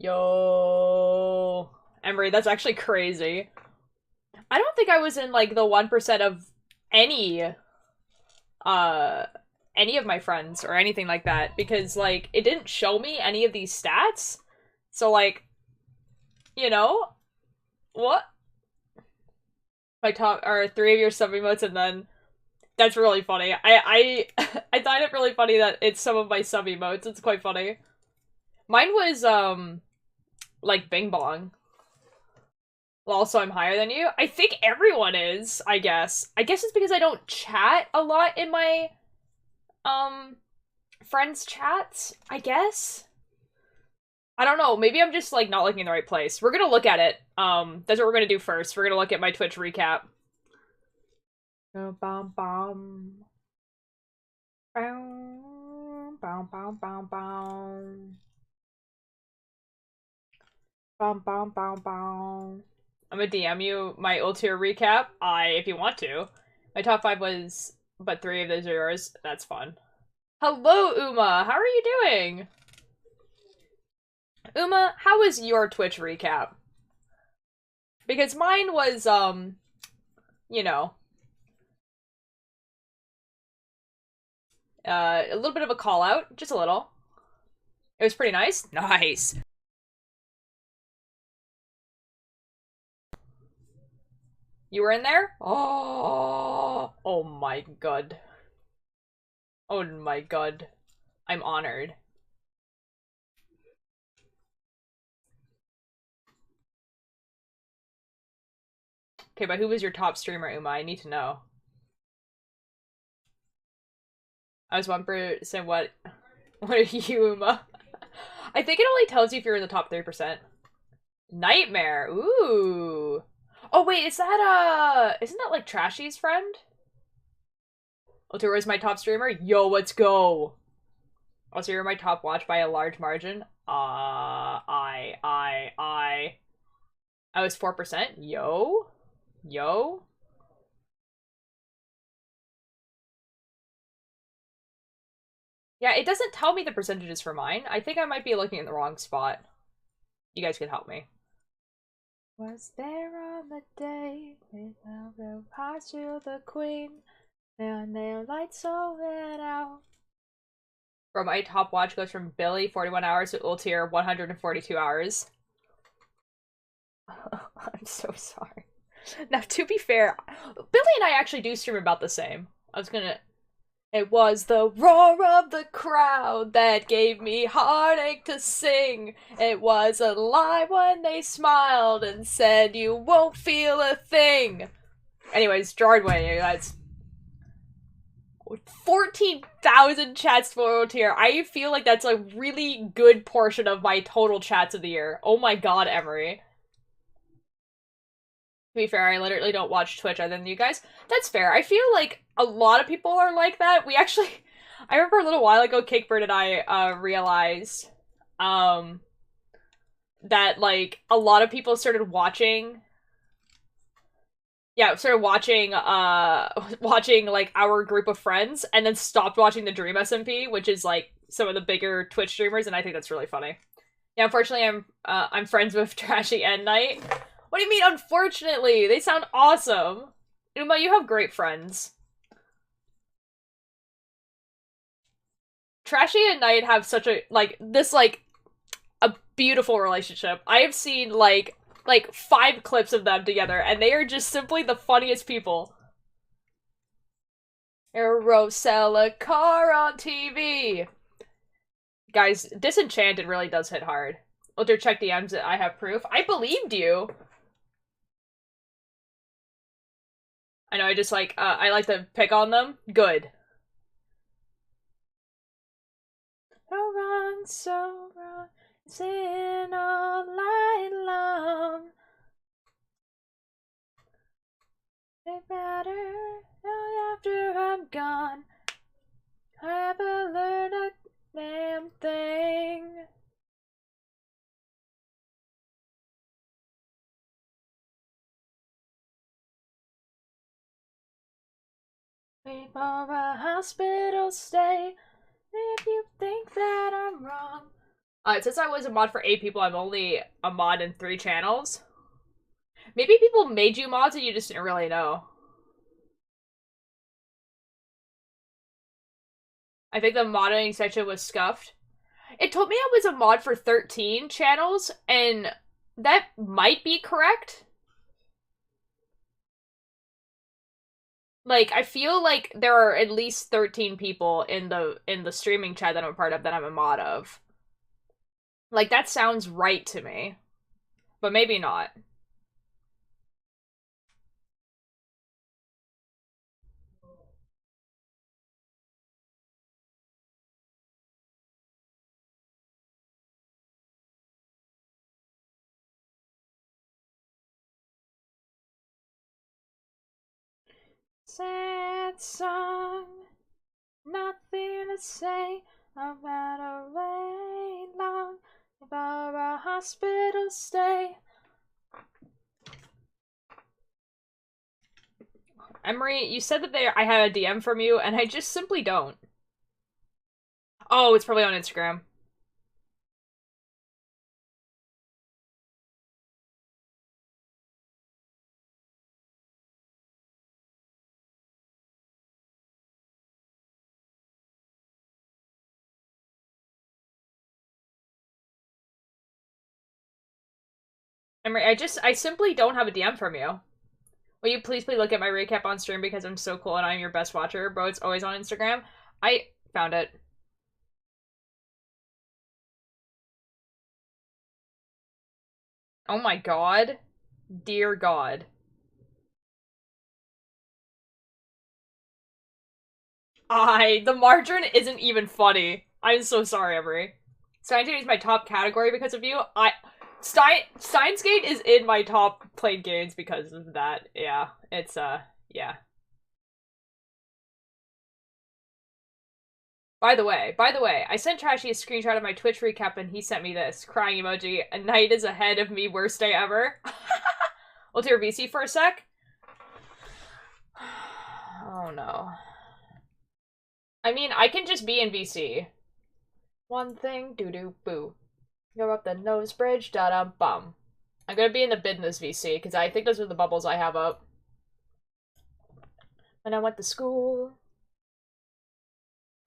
Yo, Emery, that's actually crazy. I don't think I was in like the 1% of any uh any of my friends or anything like that because like it didn't show me any of these stats. So like, you know, what? My top are three of your sub emotes and then that's really funny. I find it really funny that it's some of my sub emotes. It's quite funny. Mine was like Bing Bong. Well, also I'm higher than you. I think everyone is, I guess. I guess it's because I don't chat a lot in my um friends' chats, I guess. I don't know. Maybe I'm just like not looking in the right place. We're gonna look at it. That's what we're gonna do first. We're gonna look at my Twitch recap. Bum bum bum. Bum bum bum bum bum. Bum bum bum bum. I'm gonna DM you my Ultier recap. If you want to. My top five was, but three of those are yours. That's fun. Hello, Uma. How are you doing? Uma, how was your Twitch recap? Because mine was, you know, a little bit of a call out, just a little. It was pretty nice. Nice. You were in there? Oh my god. Oh my god. I'm honored. Okay, but who was your top streamer, Uma? I need to know. I was 1%. What? What are you, Uma? I think it only tells you if you're in the top 3%. Nightmare. Ooh. Oh wait, is that isn't that like Trashy's friend? Ultra is my top streamer. Yo, let's go. Also, you're my top watch by a large margin. I was 4%. Yo. Yo. Yeah, it doesn't tell me the percentages for mine. I think I might be looking in the wrong spot. You guys can help me. Was there on the day when the past to the queen? And their lights all went out. Bro, my top watch goes from Billy, 41 hours, to Ultier, 142 hours. I'm so sorry. Now, to be fair, Billy and I actually do stream about the same. I was gonna. It was the roar of the crowd that gave me heartache to sing. It was a lie when they smiled and said you won't feel a thing. Anyways, Jardway, that's 14,000 chats for tier. I feel like that's a really good portion of my total chats of the year. Oh my god, Emery. To be fair, I literally don't watch Twitch other than you guys. That's fair. I feel like a lot of people are like that. We actually, I remember a little while ago, Cakebird and I realized that like a lot of people started watching. Yeah, started watching watching like our group of friends and then stopped watching the Dream SMP, which is like some of the bigger Twitch streamers, and I think that's really funny. Yeah, unfortunately I'm friends with Trashy and Knight. What do you mean, unfortunately? They sound awesome. Uma, you have great friends. Trashy and Knight have such a, like, this, like, a beautiful relationship. I have seen, like 5 clips of them together, and they are just simply the funniest people. Arrow sell a car on TV. Guys, Disenchanted really does hit hard. Ultra check DMs, I have proof. I believed you. I know, I just like, I like to pick on them. Good. So wrong, so wrong. It's in all night long. It matter after I'm gone. I haven't learned a damn thing. Wait for a hospital stay. If you think that I'm wrong, Since I was a mod for 8 people, I'm only a mod in 3 channels. Maybe people made you mods and you just didn't really know. I think the modding section was scuffed. It told me I was a mod for 13 channels, and that might be correct. Like, I feel like there are at least 13 people in the streaming chat that I'm a part of that I'm a mod of. Like, that sounds right to me. But maybe not. Sad song, nothing to say about a rain long for a hospital stay. Emery, you said that I had a DM from you, and I just simply don't. Oh, it's probably on Instagram. Emery, I simply don't have a DM from you. Will you please look at my recap on stream because I'm so cool and I'm your best watcher, bro? It's always on Instagram. I found it. Oh my god. Dear God. The margarine isn't even funny. I'm so sorry, Emery. Steins Gate is my top category because of you. Steins Gate is in my top played games because of that. Yeah, it's, yeah. By the way, I sent Trashy a screenshot of my Twitch recap and he sent me this. Crying emoji. A night is ahead of me, worst day ever. We'll do your VC for a sec. Oh no. I mean, I can just be in VC. One thing, doo-doo-boo. Go up the nose bridge, da-da-bum. I'm gonna be in the business VC, because I think those are the bubbles I have up. When I went to school.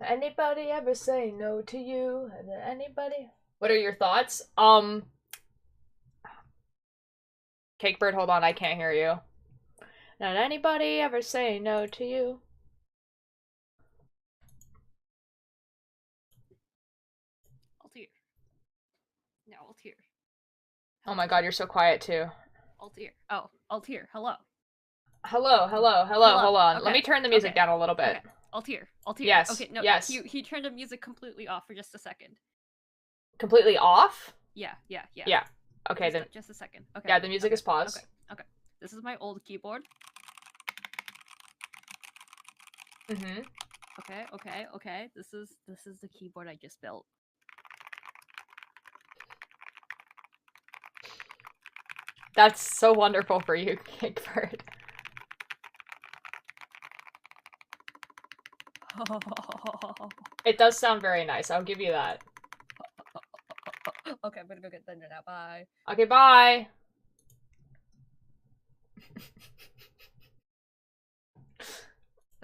Did anybody ever say no to you? Did anybody? What are your thoughts? Cakebird, hold on, I can't hear you. Did anybody ever say no to you? Altair. No, Altair. Oh my god, you're so quiet too. Altair. Oh, Altair, hello. Hello, hold on. Okay. Let me turn the music down a little bit. Okay. Altair. Yes. Okay, no, yes. He turned the music completely off for just a second. Completely off? Yeah. Yeah. Okay, then. Just a second. Okay. Yeah, the music is paused. Okay. This is my old keyboard. Mm-hmm. Okay. This is the keyboard I just built. That's so wonderful for you, Cakebird. It does sound very nice. I'll give you that. Okay, I'm gonna go get dinner now. Bye. Okay, bye.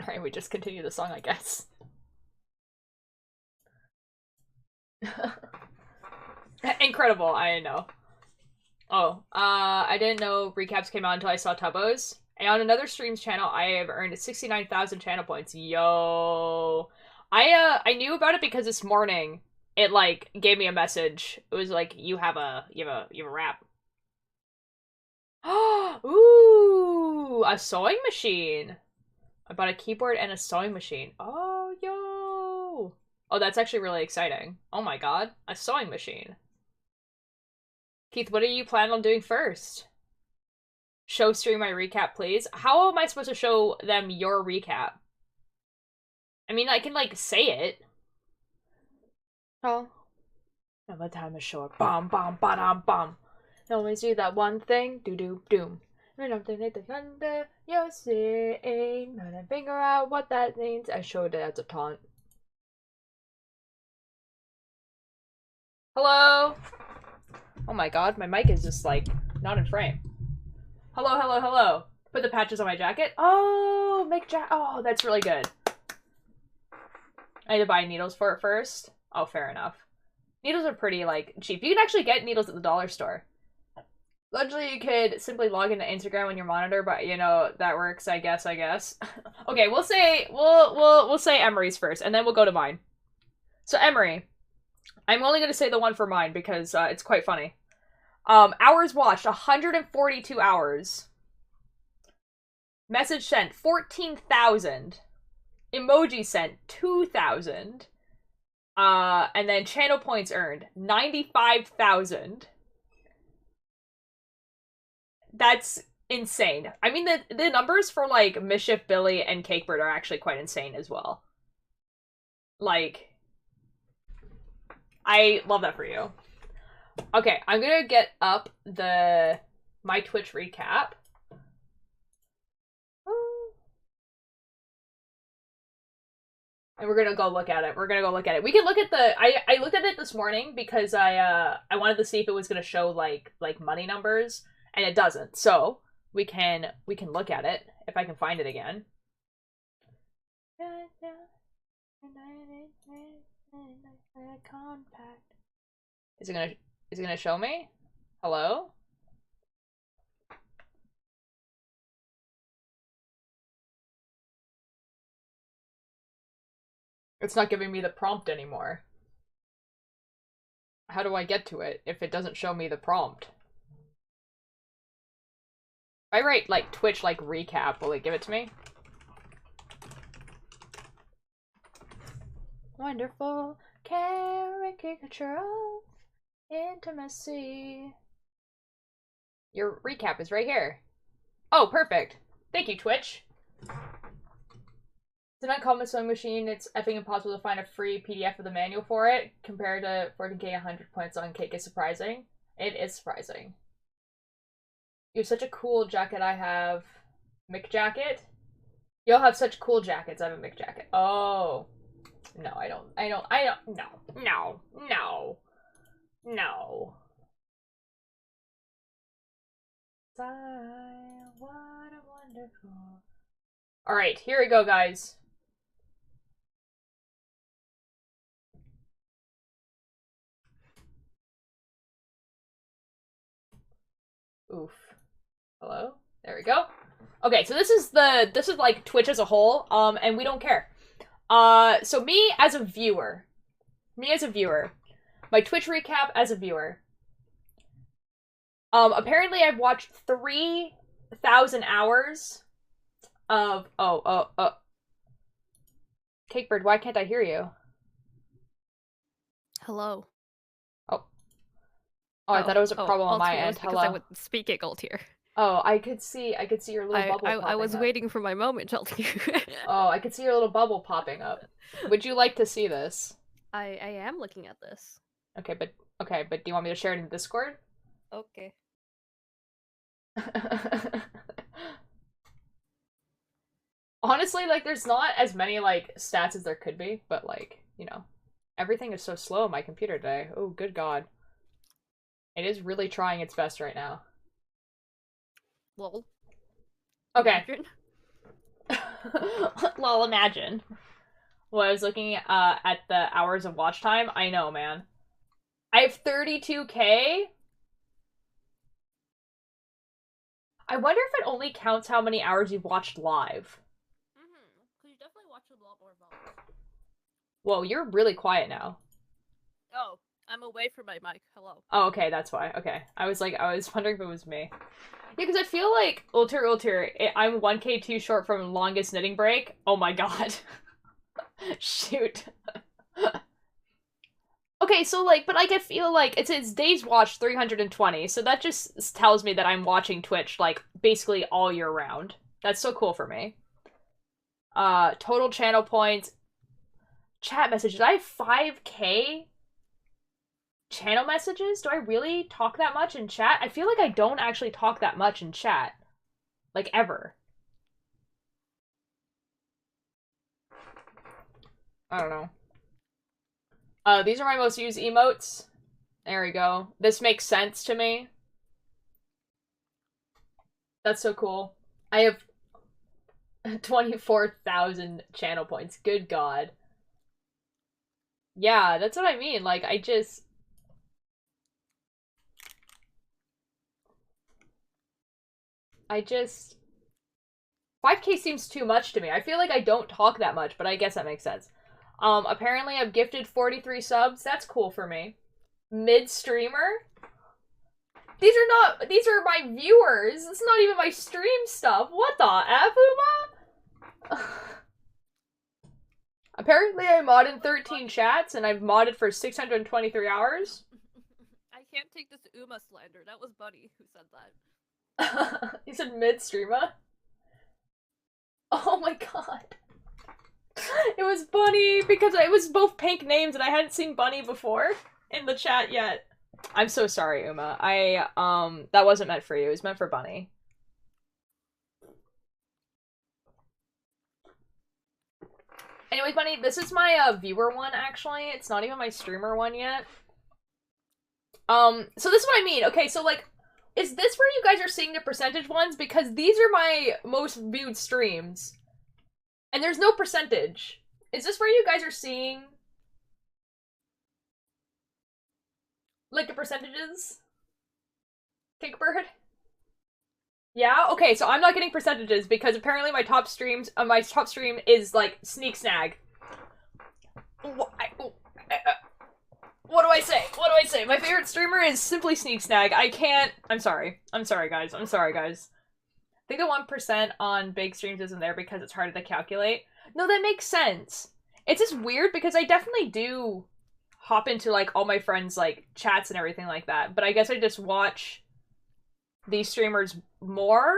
Alright, we just continue the song, I guess. Incredible, I know. Oh, I didn't know recaps came out until I saw Tubbo's. And on another stream's channel, I have earned 69,000 channel points. Yo. I knew about it because this morning it, like, gave me a message. It was like, you have a rap. Ooh, a sewing machine. I bought a keyboard and a sewing machine. Oh, yo. Oh, that's actually really exciting. Oh my god, a sewing machine. Keith, what are you planning on doing first? Show stream my recap, please. How am I supposed to show them your recap? I mean, I can, like, say it. Oh. Now my time is short. Bomb, bomb, ba-dum, bomb. Always do that one thing. Do-do-doom. When I'm thinking the thunder, you're seeing. And I figure out what that means. I showed it as a taunt. Hello? Oh my god, my mic is just like not in frame. Hello, hello, hello. Put the patches on my jacket. Oh, oh, that's really good. I need to buy needles for it first. Oh, fair enough. Needles are pretty, like, cheap. You can actually get needles at the dollar store. Literally, you could simply log into Instagram on your monitor, but, you know, that works, I guess. Okay, we'll say Emery's first, and then we'll go to mine. So, Emery. I'm only going to say the one for mine, because it's quite funny. Hours watched, 142 hours. Message sent, 14,000. Emoji sent, 2,000. And then channel points earned, 95,000. That's insane. I mean, the numbers for, like, Mischief, Billy, and Cakebird are actually quite insane as well. Like, I love that for you. Okay, I'm gonna get up my Twitch recap. And we're gonna go look at it. We can look at I looked at it this morning because I wanted to see if it was gonna show like money numbers, and it doesn't. So we can look at it if I can find it again. Is it gonna show me? Hello? It's not giving me the prompt anymore. How do I get to it if it doesn't show me the prompt? If I write, like, Twitch, like, recap, will it give it to me? Wonderful caricature of intimacy. Your recap is right here. Oh, perfect. Thank you, Twitch. Did not call my sewing machine. It's effing impossible to find a free PDF of the manual for it. Compared to 14k, 100 points on Cake is surprising. It is surprising. You have such a cool jacket. I have Mick jacket. You'll have such cool jackets. I have a Mick jacket. Oh. No, I don't. No. What a wonderful. Alright, here we go, guys. Oof. Hello? There we go. Okay, so this is like Twitch as a whole, and we don't care. So me as a viewer, my Twitch recap as a viewer. Apparently I've watched 3,000 hours of Cakebird, why can't I hear you? Hello. Oh, I thought it was a problem on my end. Because I would speak it gold here. Oh, I could see your little bubble popping I was up. waiting for my moment, Altier. Oh, I could see your little bubble popping up. Would you like to see this? I am looking at this. Okay, but do you want me to share it in Discord? Okay. Honestly, like, there's not as many, like, stats as there could be, but, like, you know, everything is so slow on my computer today. Oh, good god. It is really trying its best right now. Lol. Okay. Imagine. Lol, imagine. Well, I was looking at the hours of watch time. I know, man. I have 32k? I wonder if it only counts how many hours you've watched live. Because you definitely watch a lot more VODs. Whoa, you're really quiet now. Oh, I'm away from my mic. Hello. Oh, okay, that's why. Okay. I was wondering if it was me. Yeah, because I feel like, Ultir, I'm 1k too short from longest knitting break. Oh my god. Shoot. Okay, so, like, but, like, I feel like it's days watched 320, so that just tells me that I'm watching Twitch, like, basically all year round. That's so cool for me. Total channel points. Chat messages. I have 5k channel messages? Do I really talk that much in chat? I feel like I don't actually talk that much in chat. Like, ever. I don't know. These are my most used emotes. There we go. This makes sense to me. That's so cool. I have 24,000 channel points. Good God. Yeah, that's what I mean. Like, I just... 5K seems too much to me. I feel like I don't talk that much, but I guess that makes sense. Apparently I've gifted 43 subs. That's cool for me. Mid-streamer? These are my viewers. It's not even my stream stuff. What the F, Uma? Apparently I modded 13 chats, and I've modded for 623 hours. I can't take this Uma slander. That was Buddy who said that. You said mid-streamer? Oh my god. It was Bunny, because it was both pink names, and I hadn't seen Bunny before in the chat yet. I'm so sorry, Uma. That wasn't meant for you. It was meant for Bunny. Anyways, Bunny, this is my viewer one, actually. It's not even my streamer one yet. So this is what I mean. Okay, so, like, is this where you guys are seeing the percentage ones? Because these are my most viewed streams. And there's no percentage. Is this where you guys are seeing... like, the percentages? Kickbird? Yeah? Okay, so I'm not getting percentages because apparently my top stream is, like, Sneak Snag. What do I say? What do I say? My favorite streamer is simply Sneak Snag. I can't... I'm sorry. I'm sorry, guys. I'm sorry, guys. I think the 1% on big streams isn't there because it's harder to calculate. No, that makes sense. It's just weird because I definitely do hop into, like, all my friends', like, chats and everything like that. But I guess I just watch these streamers more?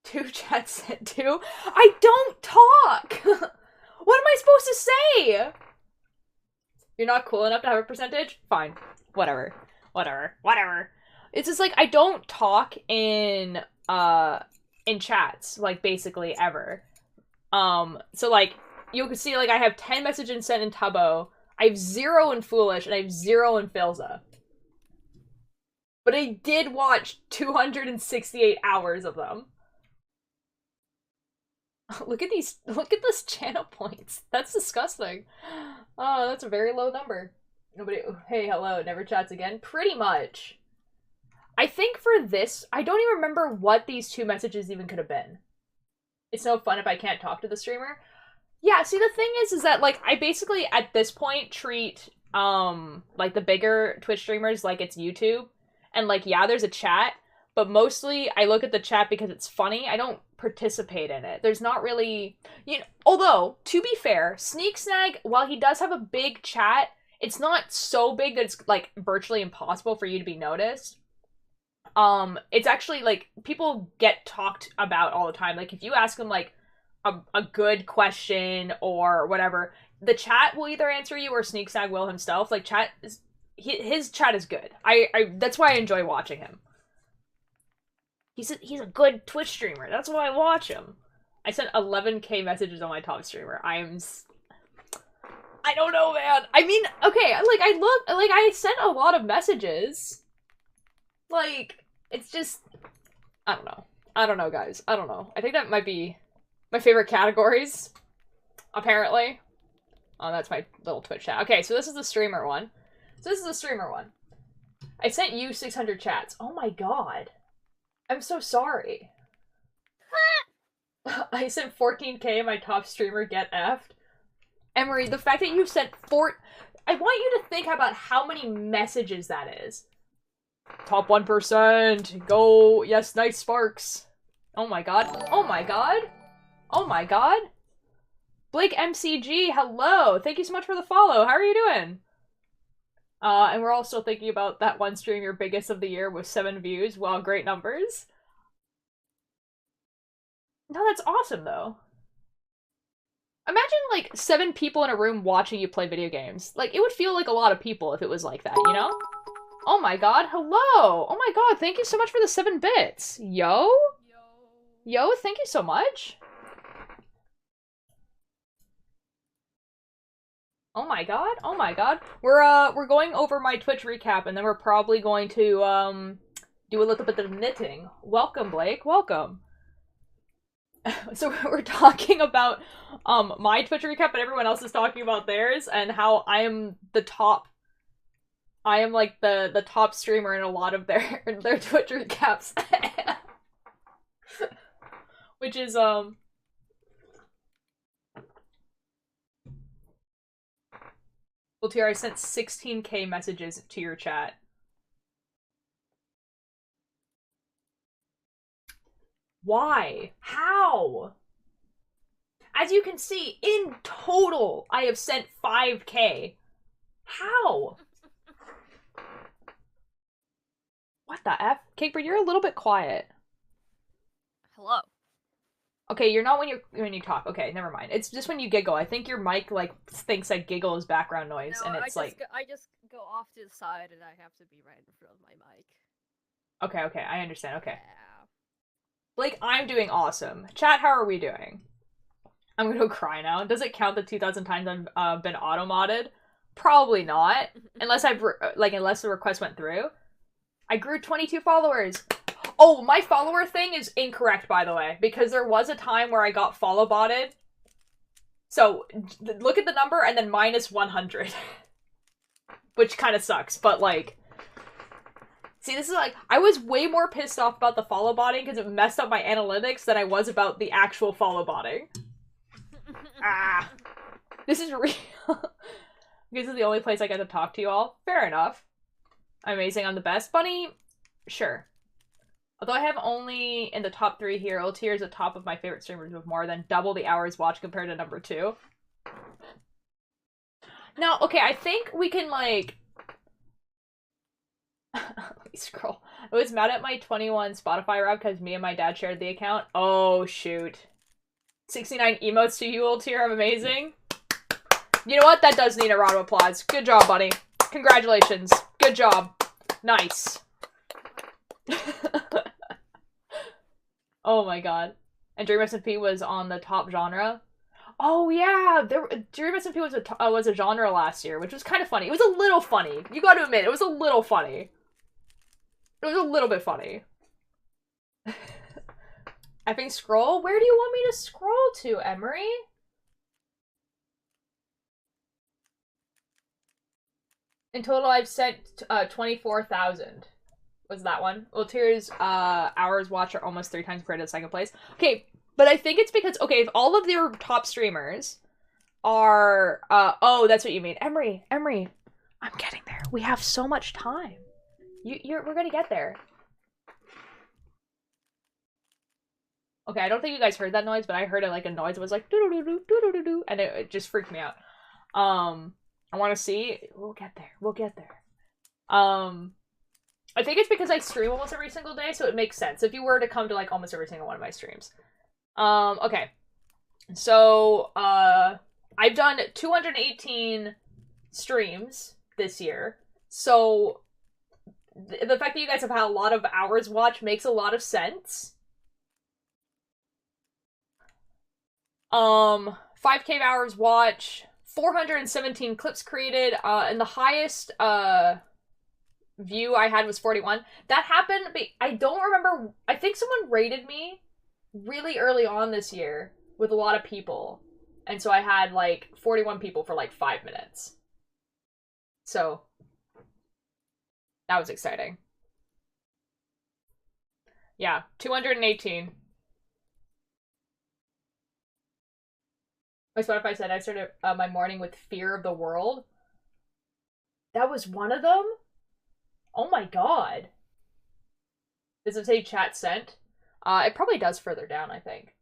2 chats at 2? I don't talk! What am I supposed to say? You're not cool enough to have a percentage? Fine. Whatever. Whatever. Whatever. It's just, like, I don't talk in chats, like, basically ever. So, like, you can see, like, I have 10 messages sent in Tubbo, I have 0 in Foolish, and I have 0 in Filza. But I did watch 268 hours of them. Look at this channel points. That's disgusting. Oh, that's a very low number. Nobody, hey, hello, never chats again? Pretty much. I think for this, I don't even remember what these 2 messages even could have been. It's no fun if I can't talk to the streamer. Yeah, see, the thing is that, like, I basically, at this point, treat, like, the bigger Twitch streamers like it's YouTube. And, like, yeah, there's a chat, but mostly I look at the chat because it's funny. I don't participate in it. There's not really, you know, although, to be fair, Sneak Snag, while he does have a big chat, it's not so big that it's, like, virtually impossible for you to be noticed. It's actually, like, people get talked about all the time. Like, if you ask them, like, a good question or whatever, the chat will either answer you or Sneak Snag will himself. Like, chat is, his chat is good. That's why I enjoy watching him. He's a good Twitch streamer. That's why I watch him. I sent 11k messages on my top streamer. I don't know, man. I mean, okay, like, I sent a lot of messages. Like, it's just, I don't know. I don't know, guys. I don't know. I think that might be my favorite categories, apparently. Oh, that's my little Twitch chat. Okay, so this is the streamer one. I sent you 600 chats. Oh my god. I'm so sorry. I sent 14k, my top streamer get effed. Emery, the fact that you sent I want you to think about how many messages that is. Top 1%. Go. Yes, nice sparks. Oh my god. Oh my god. Oh my god. Blake MCG, hello. Thank you so much for the follow. How are you doing? And we're all still thinking about that one stream, your biggest of the year, with 7 views. Wow, great numbers. No, that's awesome, though. Imagine, like, 7 people in a room watching you play video games. Like, it would feel like a lot of people if it was like that, you know? Oh my god, hello! Oh my god, thank you so much for the 7 bits! Yo? Yo, thank you so much! Oh my god, oh my god. We're going over my Twitch recap, and then we're probably going to, do a little bit of knitting. Welcome, Blake, welcome. So we're talking about, my Twitch recap, and everyone else is talking about theirs, and how I am like the top streamer in a lot of their Twitch recaps. Which is, well, Tiara, I sent 16k messages to your chat. Why? How? As you can see, in total, I have sent 5k. How? What the F? Cakebird, you're a little bit quiet. Hello. Okay, you're not when you talk. Okay, never mind. It's just when you giggle. I think your mic, like, thinks that giggle is background noise, No, and it's I just go off to the side and I have to be right in front of my mic. Okay, I understand. Okay. Yeah. Blake, I'm doing awesome. Chat, how are we doing? I'm gonna go cry now. Does it count the 2,000 times I've been auto-modded? Probably not. Unless the request went through. I grew 22 followers. Oh, my follower thing is incorrect, by the way, because there was a time where I got follow-botted. So, look at the number and then minus 100. Which kind of sucks, but like... See, this is like... I was way more pissed off about the follow-botting because it messed up my analytics than I was about the actual follow-botting. Ah. This is real. This is the only place I get to talk to you all. Fair enough. Amazing, I'm the best. Bunny, sure. Although I have only in the top 3 here, Ultier is the top of my favorite streamers with more than double the hours watched compared to number 2. Now, okay, I think we can, like... Let me scroll. I was mad at my 21 Spotify rep because me and my dad shared the account. Oh, shoot. 69 emotes to you, Ultier. I'm amazing. You know what? That does need a round of applause. Good job, buddy. Congratulations. Good job. Nice. Oh my god. And Dream SMP was on the top genre. Oh yeah, Dream SMP was a genre last year, which was kind of funny. It was a little funny. You got to admit, it was a little funny. It was a little bit funny. Effing scroll? Where do you want me to scroll to, Emery? In total, I've sent 24,000. Was that one? Well, Tier's hours watched are almost 3 times compared to second place. Okay, but I think it's because, okay, if all of your top streamers are, oh, that's what you mean. Emery, I'm getting there. We have so much time. We're gonna get there. Okay, I don't think you guys heard that noise, but I heard it like a noise. It was like doo-doo-doo-doo, doo-doo-doo-doo, and it just freaked me out. I want to see. We'll get there. We'll get there. I think it's because I stream almost every single day, so it makes sense if you were to come to like almost every single one of my streams. Okay. So, I've done 218 streams this year, so the fact that you guys have had a lot of hours watched makes a lot of sense. 5k hours watch, 417 clips created, and the highest, view I had was 41. That happened, but I don't remember, I think someone rated me really early on this year with a lot of people, and so I had, like, 41 people for, like, 5 minutes. So, that was exciting. Yeah, 218. My Spotify said I started my morning with Fear of the World. That was one of them? Oh my god. Does it say chat sent? It probably does further down, I think.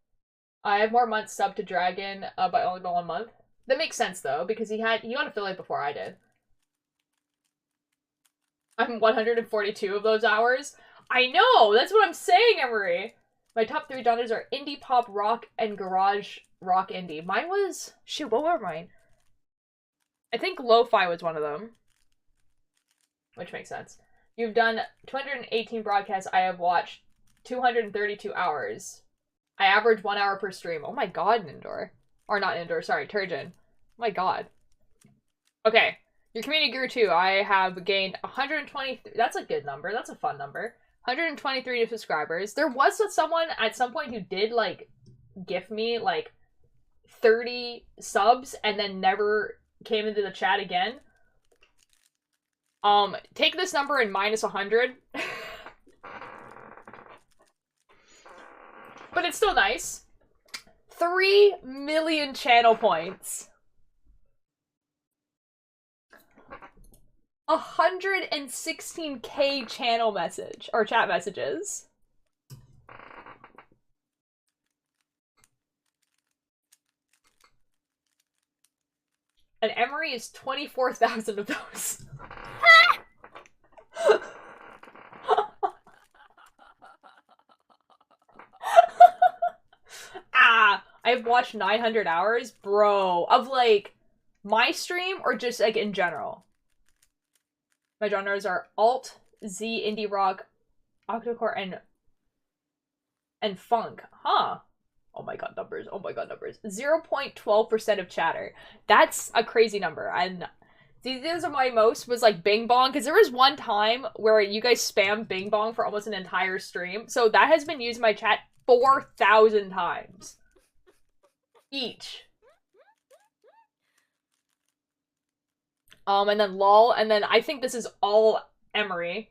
I have more months subbed to Dragon by only the 1 month. That makes sense, though, because he got affiliate before I did. I'm 142 of those hours. I know! That's what I'm saying, Emery! My top 3 genres are indie pop, rock, and garage rock indie. Mine was... Shoot, what were mine? I think lo-fi was one of them. Which makes sense. You've done 218 broadcasts. I have watched 232 hours. I average 1 hour per stream. Oh my god, Nindor. Or not Nindor, sorry, Turgeon. Oh my god. Okay. Your community grew too. I have gained 120. That's a good number. That's a fun number. 123 new subscribers. There was someone at some point who did, like, gift me, like, 30 subs and then never came into the chat again. Take this number and minus 100. But it's still nice. 3 million channel points. 116k channel message or chat messages. And Emery is 24,000 of those. I've watched 900 hours, bro, of, like, my stream or just, like, in general. My genres are alt, Z, indie rock, octocore, and funk. Huh. Oh my god, numbers. Oh my god, numbers. 0.12% of chatter. That's a crazy number. And these are my most was, like, Bing Bong, because there was one time where you guys spammed Bing Bong for almost an entire stream. So that has been used in my chat 4,000 times. Each. And then lol, and then I think this is all Emery.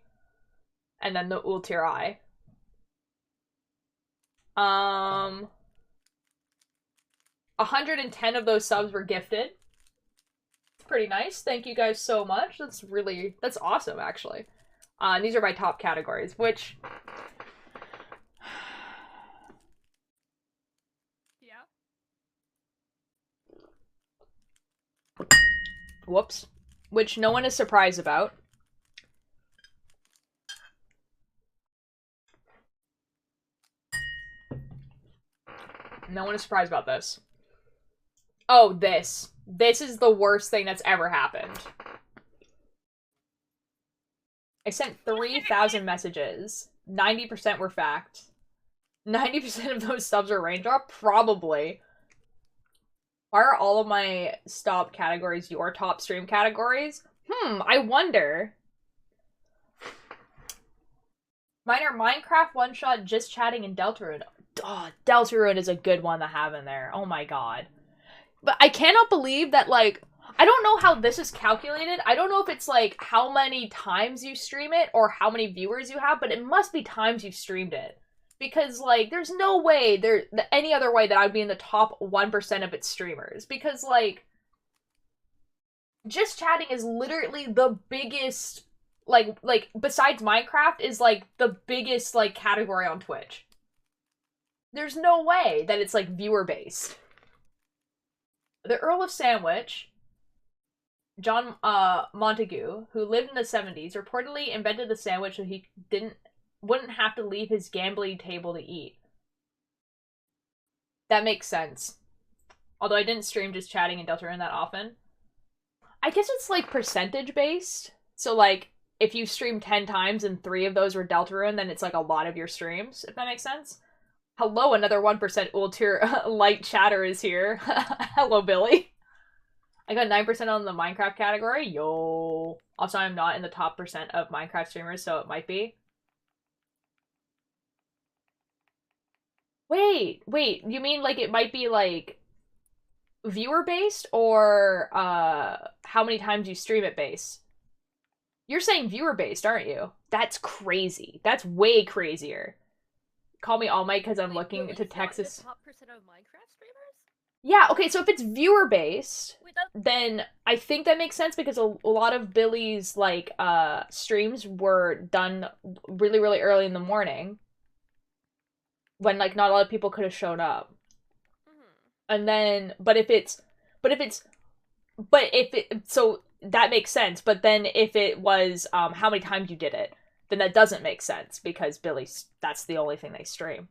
And then the Ultir Eye. 110 of those subs were gifted. Pretty nice. Thank you guys so much. That's awesome, actually. These are my top categories, which... Yeah. Whoops. Which no one is surprised about. No one is surprised about this. Oh, this. This is the worst thing that's ever happened. I sent 3,000 messages. 90% were fact. 90% of those subs are raindrop? Probably. Why are all of my stop categories your top stream categories? I wonder. Mine are Minecraft, One Shot, Just Chatting, and Deltarune. Oh, Deltarune is a good one to have in there. Oh my god. But I cannot believe that, like, I don't know how this is calculated. I don't know if it's, like, how many times you stream it or how many viewers you have, but it must be times you streamed it. Because, like, there's no way any other way that I would be in the top 1% of its streamers. Because, like, Just Chatting is literally the biggest, like, besides Minecraft, is, like, the biggest, like, category on Twitch. There's no way that it's, like, viewer-based. The Earl of Sandwich, John Montagu, who lived in the 70s, reportedly invented the sandwich so he wouldn't have to leave his gambling table to eat. That makes sense. Although I didn't stream Just Chatting and Deltarune that often. I guess it's, like, percentage-based. So, like, if you stream 10 times and 3 of those were Deltarune, then it's, like, a lot of your streams, if that makes sense. Hello, another 1% Ultir light chatter is here. Hello, Billy. I got 9% on the Minecraft category. Yo. Also, I'm not in the top % of Minecraft streamers, so it might be. Wait. You mean, like, it might be, like, viewer-based or, how many times you stream it based? You're saying viewer-based, aren't you? That's crazy. That's way crazier. Call me All Might because I'm looking to Texas. The top % of Minecraft streamers? Yeah, okay, so if it's viewer-based, then I think that makes sense because a lot of Billy's, like, streams were done really, really early in the morning. When, like, not a lot of people could have shown up. And then, so that makes sense, but then if it was, how many times you did it, then that doesn't make sense, because that's the only thing they stream.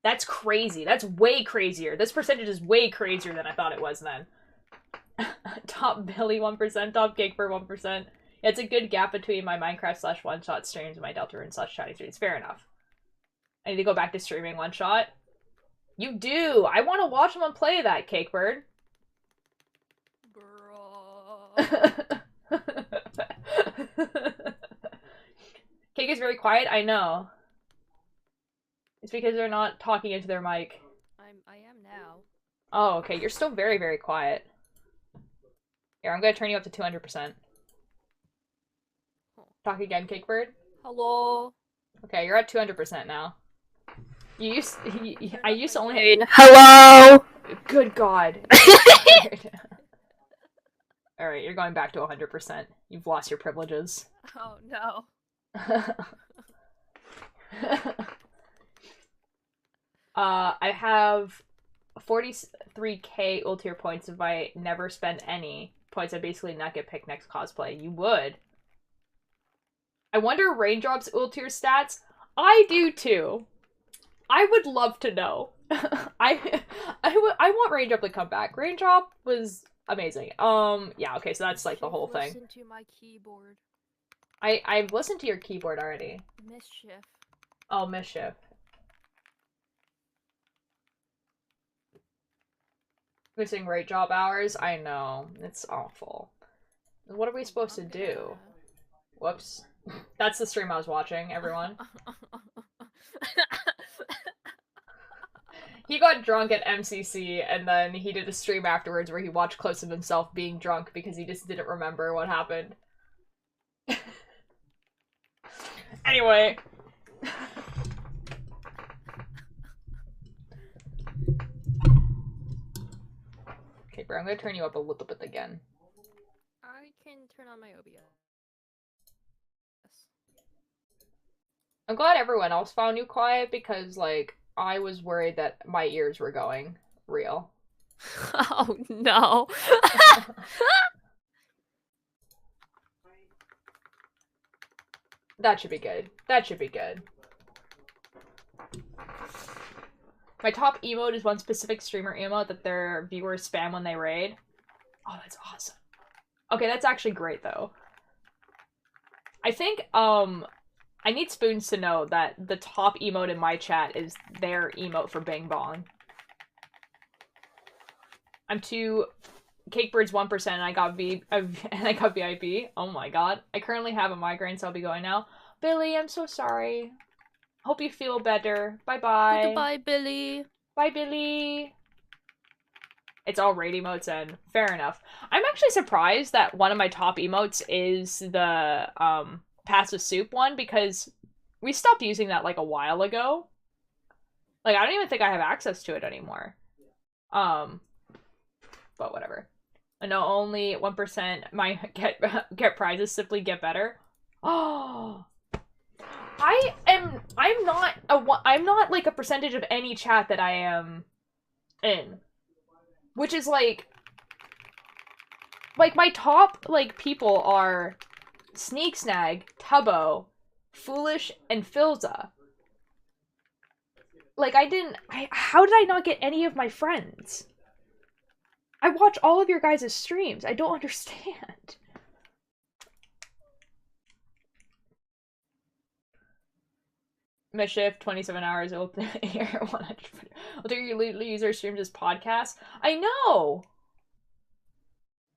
That's crazy. That's way crazier. This percentage is way crazier than I thought it was then. Top Billy 1%, top Cake for 1%. Yeah, it's a good gap between my Minecraft / one-shot streams and my Deltarune / chatting streams. Fair enough. I need to go back to streaming one-shot. You do! I want to watch someone play that, Cakebird. Bro. Cake is very quiet, I know. It's because they're not talking into their mic. I am now. Oh, okay, you're still very, very quiet. Here, I'm gonna turn you up to 200%. Talk again, Cakebird. Hello. Okay, you're at 200% now. I used to only have... Hello. Good God. Alright, you're going back to 100%. You've lost your privileges. Oh no. I have 43k ultier points. If I never spend any points, I basically not get picked next cosplay. You would. I wonder Raindrop's ultier stats? I do too. I would love to know. I want Raindrop to come back. Raindrop was amazing. Yeah, okay, so that's like the whole thing. Listen to my keyboard. I've listened to your keyboard already. Mischief. Oh, Mischief. Missing rate job hours? I know. It's awful. What are we supposed to do? Whoops. That's the stream I was watching, everyone. He got drunk at MCC, and then he did a stream afterwards where he watched clips of himself being drunk because he just didn't remember what happened. Anyway. Okay, bro, I'm gonna turn you up a little bit again. I can turn on my OBS. I'm glad everyone else found you quiet because, like, I was worried that my ears were going real. Oh no. That should be good. That should be good. My top emote is one specific streamer emote that their viewers spam when they raid. Oh, that's awesome. Okay, that's actually great, though. I think, I need Spoons to know that the top emote in my chat is their emote for Bing Bong. I'm too... Cakebird's 1% and I got VIP. Oh my god. I currently have a migraine, so I'll be going now. Billy, I'm so sorry. Hope you feel better. Bye-bye. Goodbye, Billy. Bye, Billy. It's all raid emotes and fair enough. I'm actually surprised that one of my top emotes is the passive soup one because we stopped using that like a while ago. Like I don't even think I have access to it anymore. But whatever. I know only 1% my get prizes simply get better. Oh. I'm not like a percentage of any chat that I am in. Which is like my top like people are Sneak Snag, Tubbo, Foolish, and Filza. Like how did I not get any of my friends? I watch all of your guys' streams. I don't understand. Mischief, 27 hours old. Here, 100. I'll do your user streams as podcasts. I know!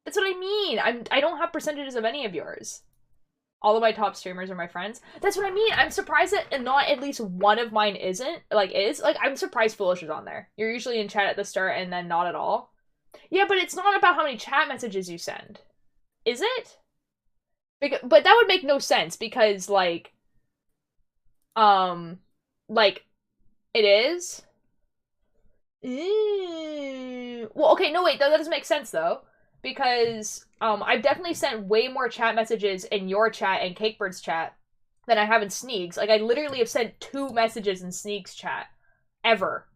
That's what I mean! I don't have percentages of any of yours. All of my top streamers are my friends. That's what I mean! I'm surprised that not at least one of mine isn't. Like, I'm surprised Foolish is on there. You're usually in chat at the start and then not at all. Yeah, but it's not about how many chat messages you send. Is it? But that would make no sense because, like, it is? Well, okay, no, wait, that doesn't make sense, though. Because, I've definitely sent way more chat messages in your chat and Cakebird's chat than I have in Sneak's. Like, I literally have sent 2 messages in Sneak's chat. Ever.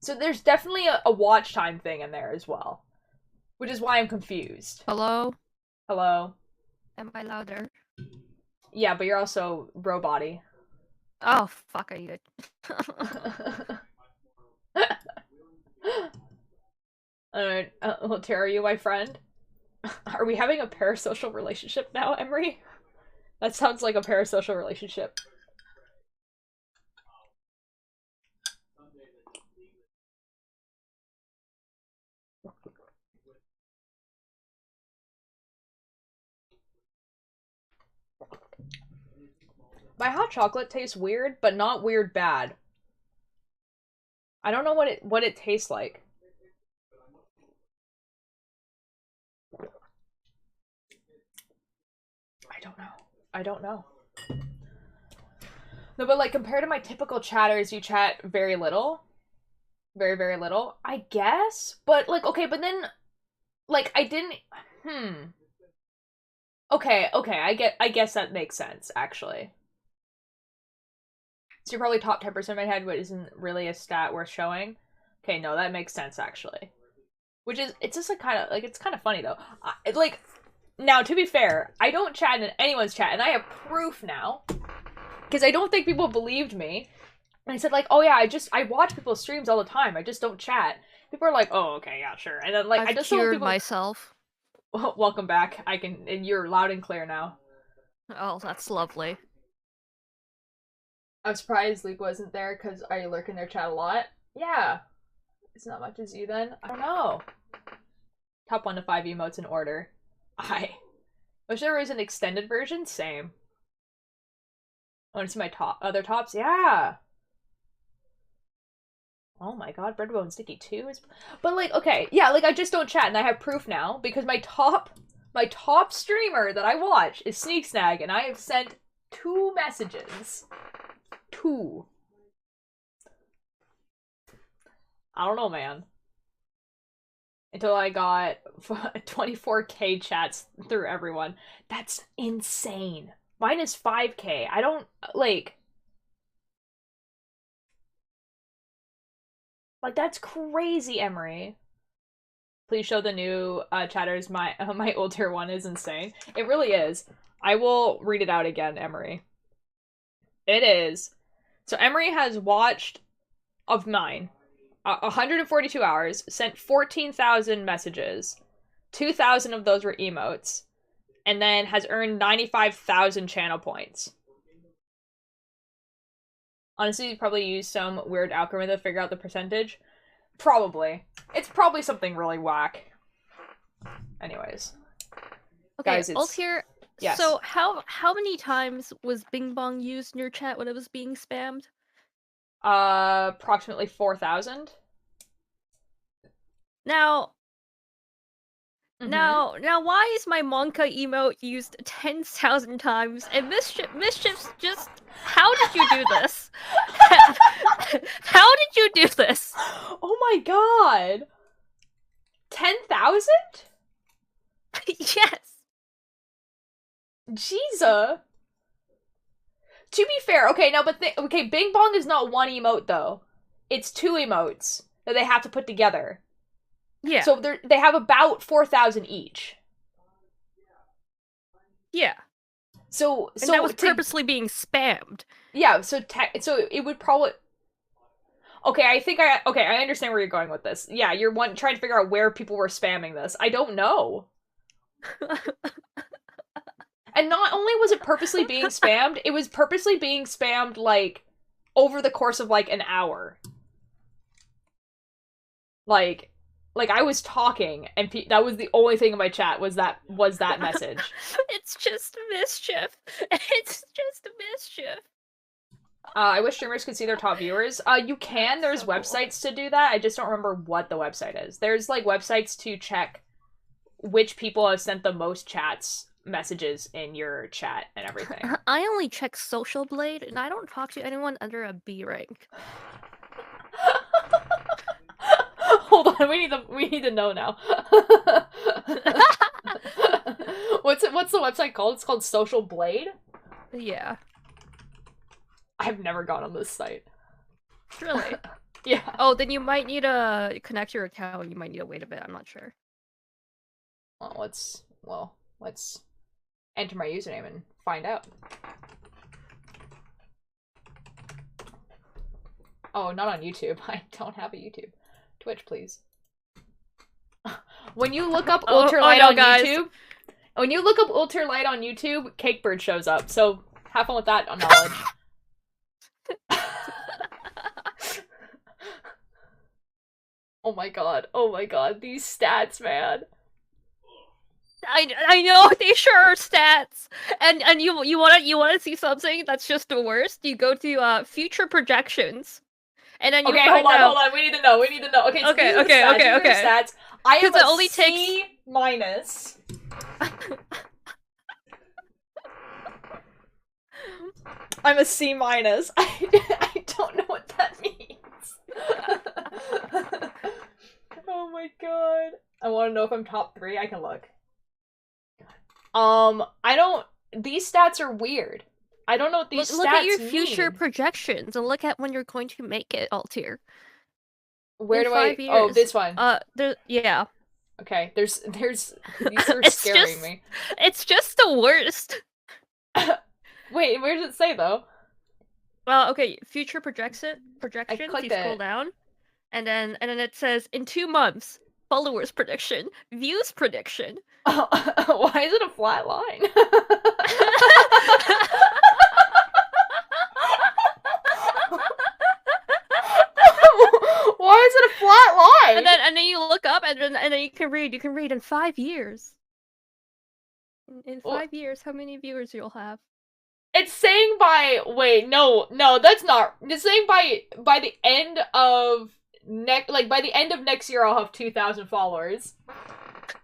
So there's definitely a watch time thing in there as well. Which is why I'm confused. Hello? Hello? Am I louder? Yeah, but you're also robot-y. Oh, fuck, I eat it. Alright, Tara, are you my friend? Are we having a parasocial relationship now, Emery? That sounds like a parasocial relationship. My hot chocolate tastes weird, but not weird bad. I don't know what it tastes like. I don't know. I don't know. No, but like compared to my typical chatters, you chat very little. Very, very little. I guess. But like, okay, but then like I didn't Okay, I guess that makes sense, actually. So you're probably top 10% of my head, but isn't really a stat worth showing. Okay, no, that makes sense, actually. Which is, it's just like kind of, like, it's kind of funny, though. Like, now, to be fair, I don't chat in anyone's chat, and I have proof now. Because I don't think people believed me. And I said, like, oh yeah, I watch people's streams all the time, I just don't chat. People are like, oh, okay, yeah, sure. And then, like, I've I just told people, myself. welcome back, and you're loud and clear now. Oh, that's lovely. I'm surprised Luke wasn't there, because I lurk in their chat a lot. Yeah. It's not much as you then. I don't know. Top 1 to 5 emotes in order. I wish there was an extended version. Same. I want to see my other tops. Yeah. Oh my god, Breadbone Sticky 2 is... But like, okay, yeah, like I just don't chat and I have proof now because my top streamer that I watch is Sneak Snag and I have sent 2 messages. 2. I don't know, man. Until I got 24k chats through everyone. That's insane. Mine is 5k. I don't, like, that's crazy, Emery. Please show the new chatters. My older one is insane. It really is. I will read it out again, Emery. It is. So Emery has watched of mine 142 hours, sent 14,000 messages. 2,000 of those were emotes. And then has earned 95,000 channel points. Honestly, you probably use some weird algorithm to figure out the percentage. Probably. It's probably something really whack. Anyways. Okay, guys, it's... Altier, yes. So how many times was Bing Bong used in your chat when it was being spammed? Approximately 4,000. Now, Now, why is my Monka emote used 10,000 times? And Mischief's just... How did you do this? How did you do this? Oh my god! 10,000? Yes. Jesus. To be fair, okay, no, but okay, Bing Bong is not one emote, though. It's 2 emotes that they have to put together. Yeah. So they have about 4,000 each. Yeah. So that was purposely being spammed. Yeah, so it would probably... Okay, I understand where you're going with this. Yeah, you're trying to figure out where people were spamming this. I don't know. And not only was it purposely being spammed, it was purposely being spammed, like, over the course of, like, an hour. Like I was talking, and that was the only thing in my chat was that message. It's just mischief. It's just mischief. I wish streamers could see their top viewers. You can. There's so websites to do that. I just don't remember what the website is. There's, like, websites to check which people have sent the most messages in your chat and everything. I only check Social Blade, and I don't talk to anyone under a B rank. Hold on, we need to know now. What's the website called? It's called Social Blade? Yeah. I've never gone on this site. Really? Yeah. Oh, then you might need to connect your account and you might need to wait a bit, I'm not sure. Well, let's enter my username and find out. Oh, not on YouTube. I don't have a YouTube. Twitch, please. When you look up Ultralight on YouTube, when you look up Ultralight on YouTube, Cakebird shows up. So have fun with that knowledge. Oh my god, these stats, man. I know they sure are stats, and you wanna see something that's just the worst? You go to future projections, and then you Okay, find hold on. We need to know. Okay, so these are the stats. These are the stats. I am a only C minus. I'm a C minus. I don't know what that means. Oh my god. I want to know if I'm top 3. I can look. I don't. These stats are weird. I don't know what these stats mean. Look at your future projections and look at when you're going to make it, Altier. Where do I? Oh, this one. Yeah. Okay, there's these are scaring me. It's just the worst. Wait, where does it say though? Well, okay, future projections. You scroll it. down, and then it says in 2 months, followers prediction, views prediction. Oh, why is it a flat line? Why is it a flat line? And then you look up, and then you can read. You can read in 5 years. In 5 years, how many viewers you'll have? It's saying by no, that's not. It's saying by the end of by the end of next year, I'll have 2,000 followers.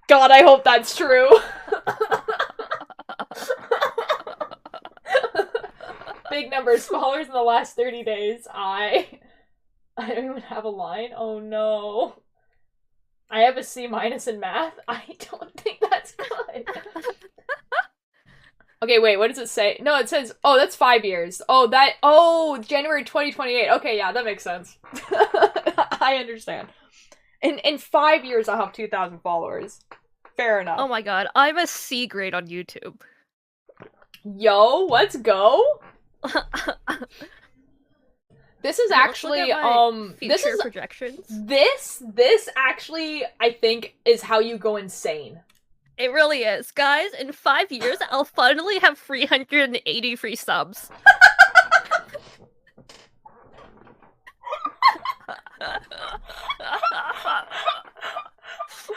God, I hope that's true. Big numbers, followers in the last 30 days. I don't even have a line. Oh no. I have a C minus in math. I don't think that's good. Okay, wait, what does it say? No, it says, oh, that's 5 years. January 2028. Okay, yeah, that makes sense. I understand. In 5 years, I'll have 2,000 followers. Fair enough. Oh my god, I'm a C grade on YouTube. Yo, let's go. This is actually, this is projections. This actually, I think, is how you go insane. It really is. Guys, in 5 years, I'll finally have 380 free subs.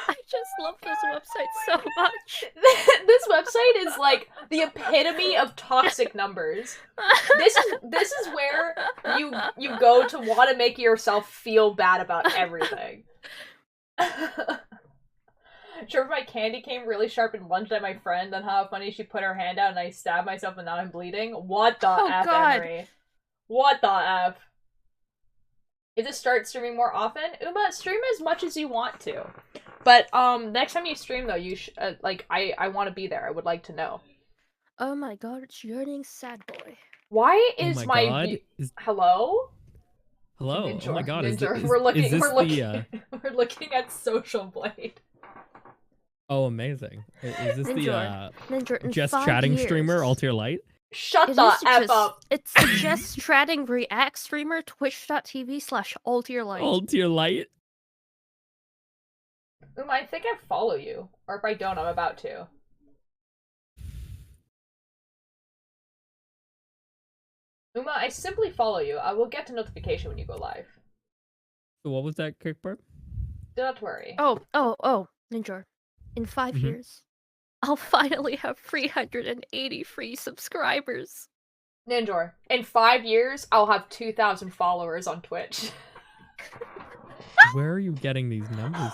I just love this website so much. This website is like the epitome of toxic numbers. This is where you go to want to make yourself feel bad about everything. Sure, if my candy came really sharp and lunged at my friend, then how funny she put her hand out and I stabbed myself and now I'm bleeding? What the F, God. Emery? What the F? Is it start streaming more often? Uma, stream as much as you want to. But, next time you stream, though, you I want to be there. I would like to know. Oh my god, it's yearning sad boy. Why is my Hello? Hello? Ninja, oh my god, Ninja. We're looking at Social Blade. Oh, amazing. Is this Ninja, the just chatting streamer, Altier Light? Shut the F up. It's the just chatting react streamer, twitch.tv/Altier Light. Altier Light? I think I follow you. Or if I don't, I'm about to. Uma, I simply follow you. I will get a notification when you go live. So what was that quick part? Do not worry. Oh, Ninja. In 5 years, I'll finally have 380 free subscribers. Ninjor, in 5 years, I'll have 2,000 followers on Twitch. Where are you getting these numbers?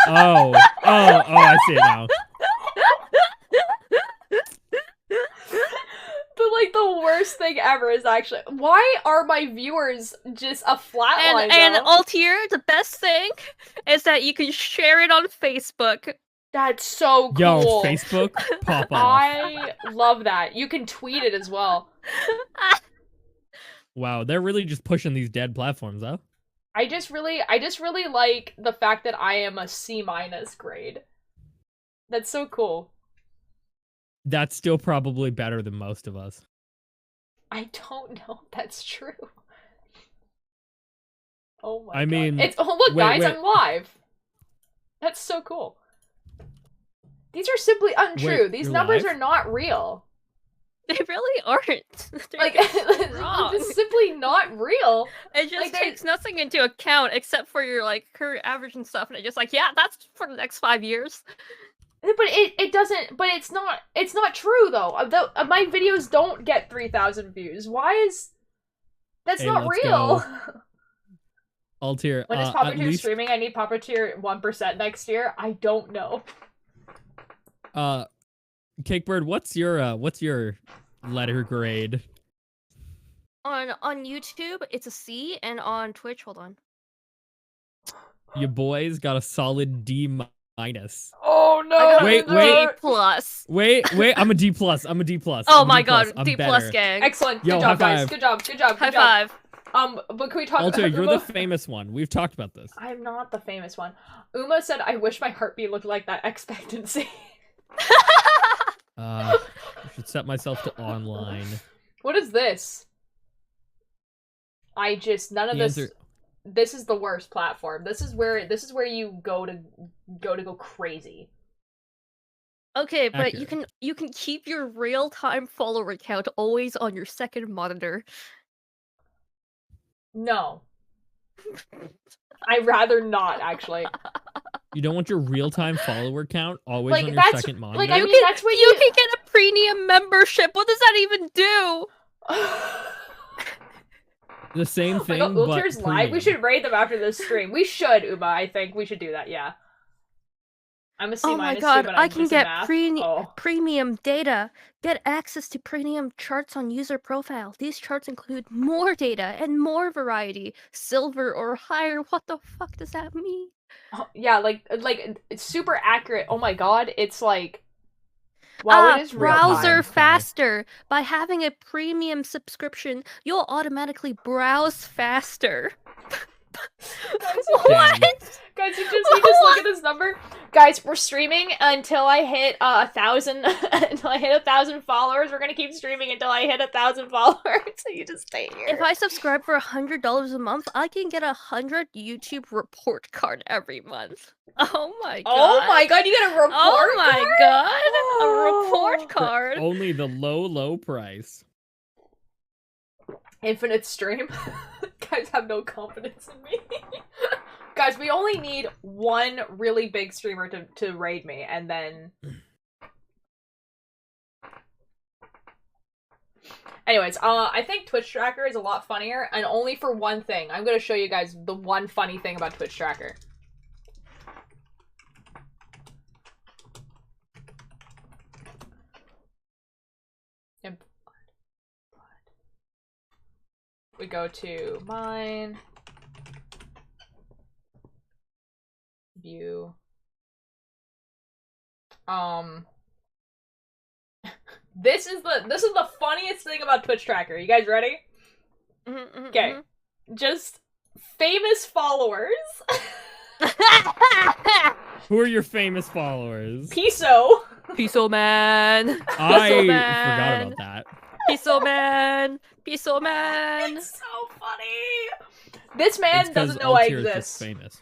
Oh, I see it now. But, like, the worst thing ever is actually... Why are my viewers just a flat line, And Altier, the best thing is that you can share it on Facebook. That's so cool. Yo, Facebook, pop off. I love that. You can tweet it as well. Wow, they're really just pushing these dead platforms, huh? I just really like the fact that I am a C- grade. That's so cool. That's still probably better than most of us. I don't know if that's true. Oh my god. I mean... look, guys, I'm live. That's so cool. These are simply untrue. These numbers are not real. They really aren't. Like, it's simply not real. It just takes nothing into account except for your, like, current average and stuff, and it's just like, yeah, that's for the next 5 years. But it doesn't. But it's not true though. My videos don't get 3,000 views. Why is that's not real? Altier, When is Puppeteer streaming? I need Puppeteer 1% next year. I don't know. Cakebird, what's your letter grade? On YouTube, it's a C, and on Twitch, hold on. Your boys got a solid D minus. Oh no! Wait. D plus. Wait, I'm a D plus. I'm a D plus. Oh I'm a my D plus. god, I'm D better. plus gang. Excellent. Yo, Good job, high guys. five. Good job. Good job. High five. But can we talk Alter, about you're the famous one. We've talked about this. I'm not the famous one. Uma said, I wish my heartbeat looked like that expectancy. I should set myself to online. What is this? None of this. This is the worst platform. This is where you go crazy. Okay, but Accurate. you can keep your real-time follower count always on your second monitor. No. I'd rather not, actually. You don't want your real-time follower count always Like, on your that's- second monitor? like, I mean, that's what You can get a premium membership. What does that even do? The same thing, Like, but Ulter's live. premium. We should raid them after this stream. We should, Uma. I think we should do that. Yeah. I'm a C Oh my minus god, too, but I I'm can just in get math. premium data. Get access to premium charts on user profile. These charts include more data and more variety. Silver or higher. What the fuck does that mean? Oh, yeah, like it's super accurate. Oh my god, it's like wow, it is real browser time. faster. By having a premium subscription, you'll automatically browse faster. What? Guys, you just look at this number. Guys, we're streaming until I hit 1,000 until I hit 1,000 followers. We're gonna keep streaming until I hit 1,000 followers. So you just stay here. If I subscribe for $100 a month, I can get 100 YouTube report card every month. Oh my god. Oh my god, you get a report Oh my card? god. A Oh. report For card. only the low price. Infinite stream. Guys have no confidence in me. Guys, we only need one really big streamer to raid me, and then... Anyways, I think Twitch Tracker is a lot funnier, and only for one thing. I'm gonna show you guys the one funny thing about Twitch Tracker. We go to mine. View. This is the funniest thing about Twitch Tracker. You guys ready? Okay. Just famous followers. Who are your famous followers? Piso. Piso man. I man. forgot about that. Piso man. Piso man. It's so funny. This man It's 'cause doesn't know I Altier is just exist. famous.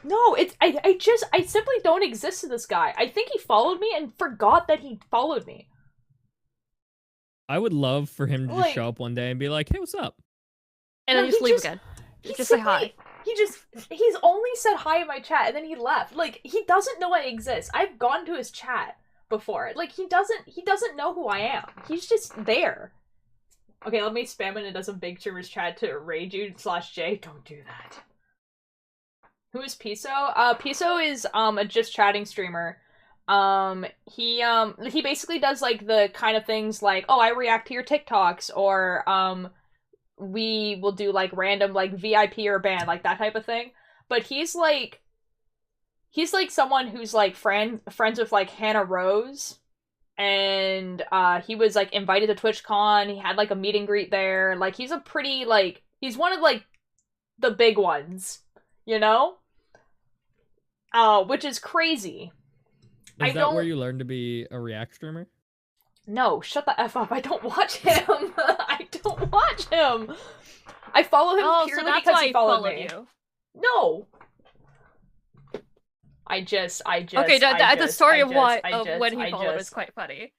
No, I simply don't exist to this guy. I think he followed me and forgot that he followed me. I would love for him to just Like- show up one day and be like, "Hey, what's up?" And No, then just he leave just- again. He Just say hi. simply- he's only said hi in my chat and then he left. Like, he doesn't know I exist. I've gone to his chat before. Like, he doesn't know who I am. He's just there. Okay, let me spam it into some big streamers chat to raid you /J. Don't do that. Who is Piso? Piso is a just chatting streamer. He basically does like the kind of things like, oh, I react to your TikToks, or we will do like random like VIP or ban, like that type of thing. But he's like someone who's like friends with like Hannah Rose, and he was like invited to TwitchCon. He had like a meet and greet there. Like, he's a pretty like, he's one of like the big ones, you know? Which is crazy. Is that where you learned to be a React streamer? No, shut the F up. I don't watch him. I don't watch him. I follow him purely because he followed me. You. No. I just. Okay, the story of when he followed is quite funny.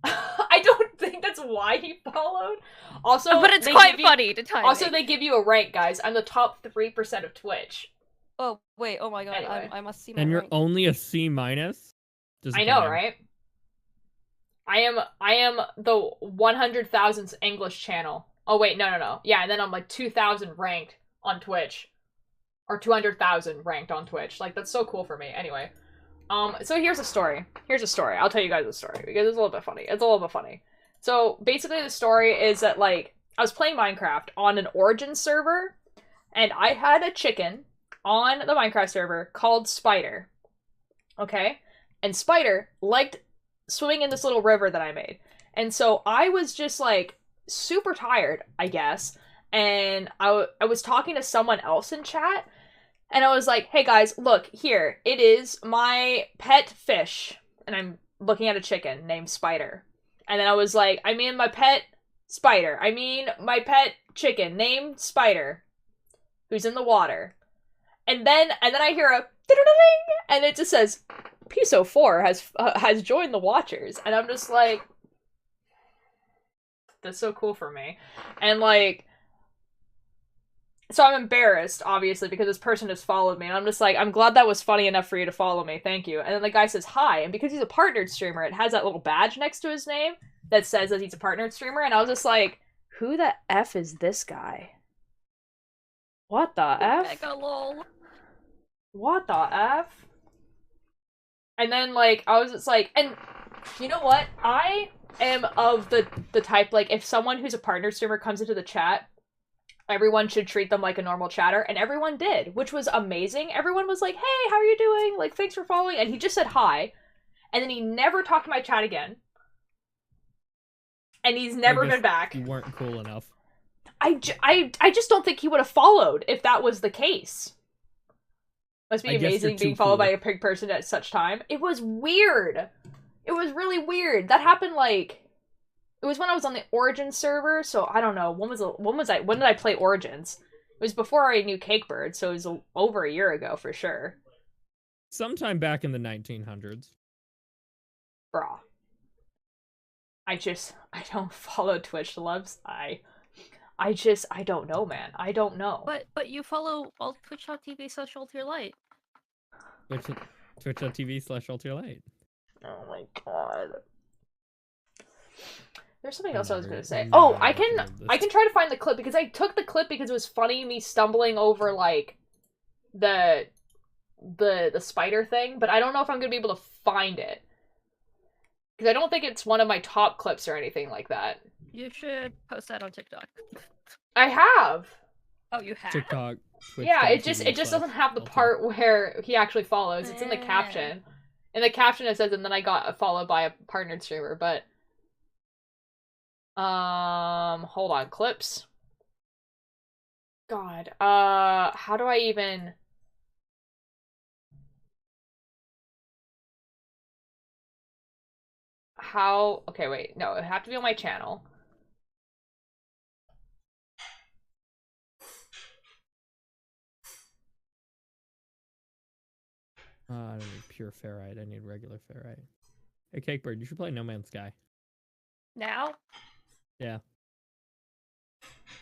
I don't think that's why he followed. Also, but it's quite funny to time. Also, they give you a rank, guys. I'm the top 3% of Twitch. Oh wait! Oh my god! Anyway. I must see my And you're rank. only a C minus? I know, right? I am the 100,000th English channel. Oh wait, no. Yeah, and then I'm like 2,000 ranked on Twitch. Or 200,000 ranked on Twitch. Like, that's so cool for me. Anyway. So here's a story. I'll tell you guys a story, because it's a little bit funny. So, basically the story is that, like, I was playing Minecraft on an Origin server, and I had a chicken on the Minecraft server called Spider. Okay? And Spider liked swimming in this little river that I made. And so I was just, like, super tired, I guess, and I was talking to someone else in chat, and I was like, hey guys, look, here, it is my pet fish. And I'm looking at a chicken named Spider. And then I was like, I mean my pet spider. I mean my pet chicken named Spider, who's in the water. And then I hear a ding, and it just says, Piso4 has joined the Watchers. And I'm just like, that's so cool for me. And like, so I'm embarrassed, obviously, because this person has followed me, and I'm just like, I'm glad that was funny enough for you to follow me, thank you. And then the guy says hi, and because he's a partnered streamer, it has that little badge next to his name that says that he's a partnered streamer, and I was just like, who the F is this guy? What the F? Mega lol. What the F? And then, like, I was just like, and you know what? I am of the type, like, if someone who's a partnered streamer comes into the chat, everyone should treat them like a normal chatter, and everyone did, which was amazing. Everyone was like, hey, how are you doing? Like, thanks for following. And he just said hi, and then he never talked to my chat again. And he's never been back. You weren't cool enough. I just don't think he would have followed if that was the case. Must be amazing being followed by a pig person at such time. It was weird. It was really weird. That happened, like, it was when I was on the Origin server, so I don't know. When did I play Origins? It was before I knew Cakebird, so it was over a year ago for sure. Sometime back in the 1900s. Bruh. I don't follow Twitch loves. I don't know, man. I don't know. But you follow all twitch.tv/ultralight. Twitch.tv/ultralight. Oh my god. There's something else I was gonna say. Oh, I can try to find the clip, because I took the clip because it was funny, me stumbling over, like, the spider thing, but I don't know if I'm gonna be able to find it. Because I don't think it's one of my top clips or anything like that. You should post that on TikTok. I have! Oh, you have? TikTok. Yeah, it just doesn't have the part where he actually follows. It's in the caption. In the caption it says, and then I got followed by a partnered streamer, but... hold on, clips. God, how do I even... How... Okay, wait, no, it would have to be on my channel. I don't need pure ferrite, I need regular ferrite. Hey, Cakebird, you should play No Man's Sky. Now? Yeah.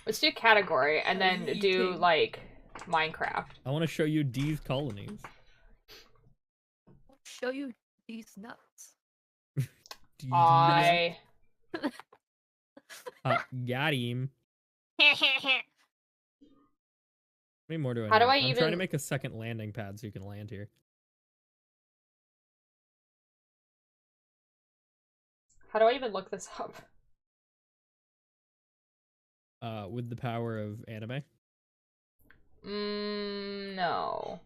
Let's do category, and then do, like, Minecraft. I want to show you D's colonies. I'll show you these nuts. I... Got him. How many more do I need? How do I I'm even... trying to make a second landing pad so you can land here. How do I even look this up? With the power of anime? No.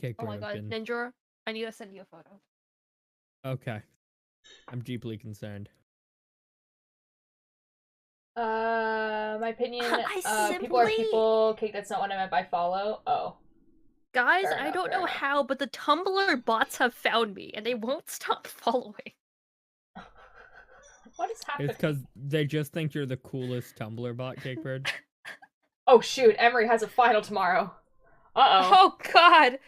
Cakebird, Oh my god, Ninja, I need to send you a photo. Okay. I'm deeply concerned. My opinion, I people are people. Cake, that's not what I meant by follow. Oh. Guys, Fair I enough, don't fair know enough. how, but the Tumblr bots have found me, and they won't stop following. What is happening? It's because they just think you're the coolest Tumblr bot, Cakebird. Oh shoot, Emery has a final tomorrow. Uh-oh. Oh god!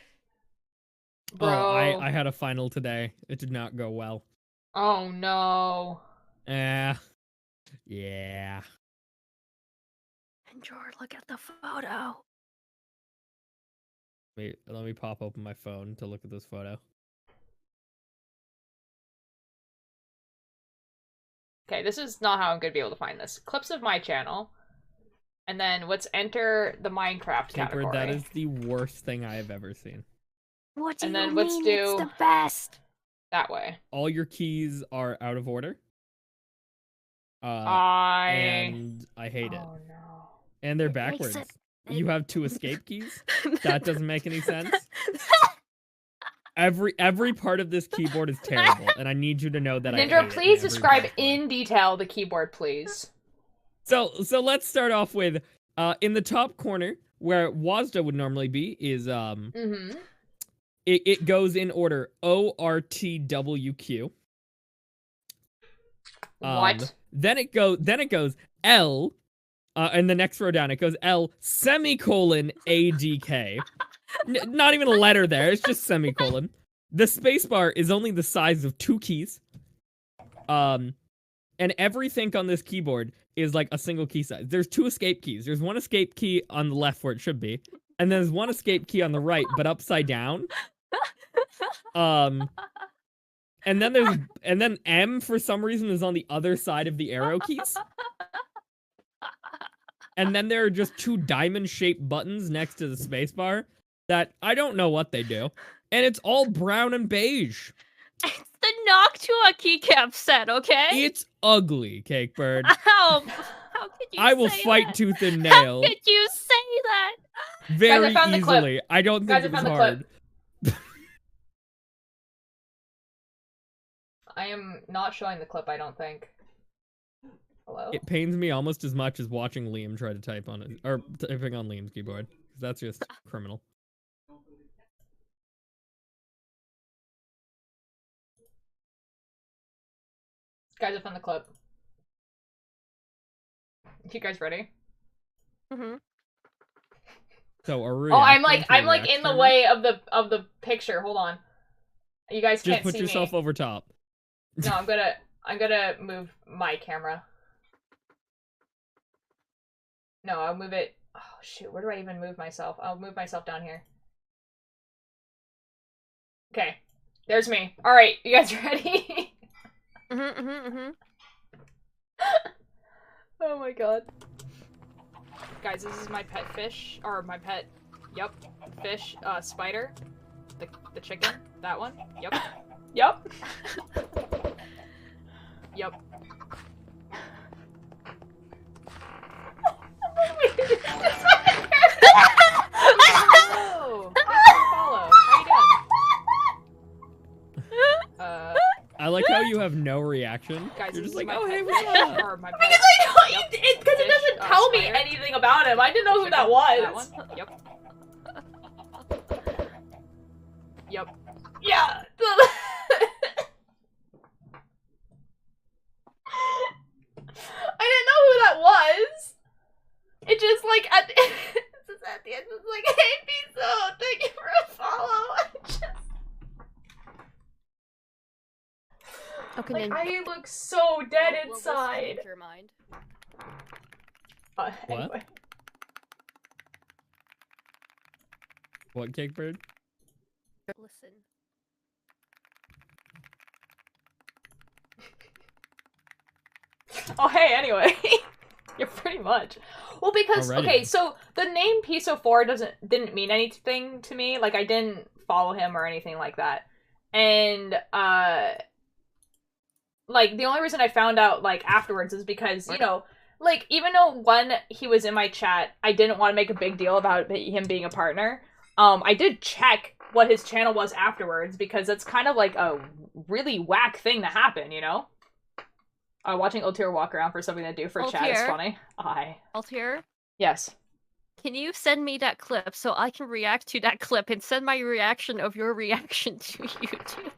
Bro. Oh, I had a final today. It did not go well. Oh no. Yeah. Ninja, look at the photo. Wait, let me pop open my phone to look at this photo. Okay, this is not how I'm gonna be able to find this. Clips of my channel. And then let's enter the Minecraft category. That is the worst thing I have ever seen. What do And you then mean let's do- it's the best? That way. All your keys are out of order. And I hate it. Oh no. And they're It makes backwards. it- You have 2 escape keys? That doesn't make any sense. Every part of this keyboard is terrible, and I need you to know that I hate Ninja, it please every describe part. in detail the keyboard, please. So let's start off with in the top corner where WASDA would normally be is it goes in order ORTWQ. What? Then it goes L, and the next row down it goes L semicolon ADK. Not even a letter there. It's just semicolon. The spacebar is only the size of 2 keys. And everything on this keyboard is like a single key size. There's 2 escape keys. There's 1 escape key on the left where it should be, and there's 1 escape key on the right, but upside down. And then M for some reason is on the other side of the arrow keys. And then there are just 2 diamond-shaped buttons next to the spacebar that I don't know what they do. And it's all brown and beige. It's the Noctua keycap set, okay? It's ugly, Cakebird. How could you I will say fight that? tooth and How nail could you say that? very Guys, I found the clip. easily. I don't Guys, think I it was found the hard. I am not showing the clip, I don't think. Hello? It pains me almost as much as watching Liam try to type on it, or typing on Liam's keyboard. 'Cause that's just criminal. Guys, I found the clip. You guys ready? Mm-hmm. So are we? Oh, I'm like in the way of the picture. Hold on. You guys Just can't put see yourself me. over top. No, I'm gonna move my camera. No, I'll move it. Oh shoot, where do I even move myself? I'll move myself down here. Okay, there's me. All right, you guys ready? Oh my god. Guys, this is my pet fish, or my pet, yep, fish, spider. The chicken, that one, yep. Yep. Yep. Hello! Thanks for the follow. How you doing? I like how you have no reaction. Guys, You're this just is like, my oh pet hey, fish, what's up? or my pet. Because I know Yep. because it Fish, doesn't tell me spider. anything about him. I didn't know who Chicken. that was. That one? Yep. Yep. Yeah. I didn't know who that was. It just like at the, it's at the end it's like, hey Pizzo, thank you for a follow. Okay, Like then. I look so dead Will this inside. change your mind? Anyway. What, Cakebird? Listen. Oh, hey, anyway. Yeah, pretty much. Well, because, Already. okay, so the name Piso4 didn't mean anything to me. Like, I didn't follow him or anything like that. And, like, the only reason I found out, like, afterwards is because, you know, like, even though, one, he was in my chat, I didn't want to make a big deal about him being a partner. I did check what his channel was afterwards, because it's kind of like a really whack thing to happen, you know? Watching Altier walk around for something to do for chat is Altier? funny. Altier, Yes. can you send me that clip so I can react to that clip and send my reaction of your reaction to YouTube?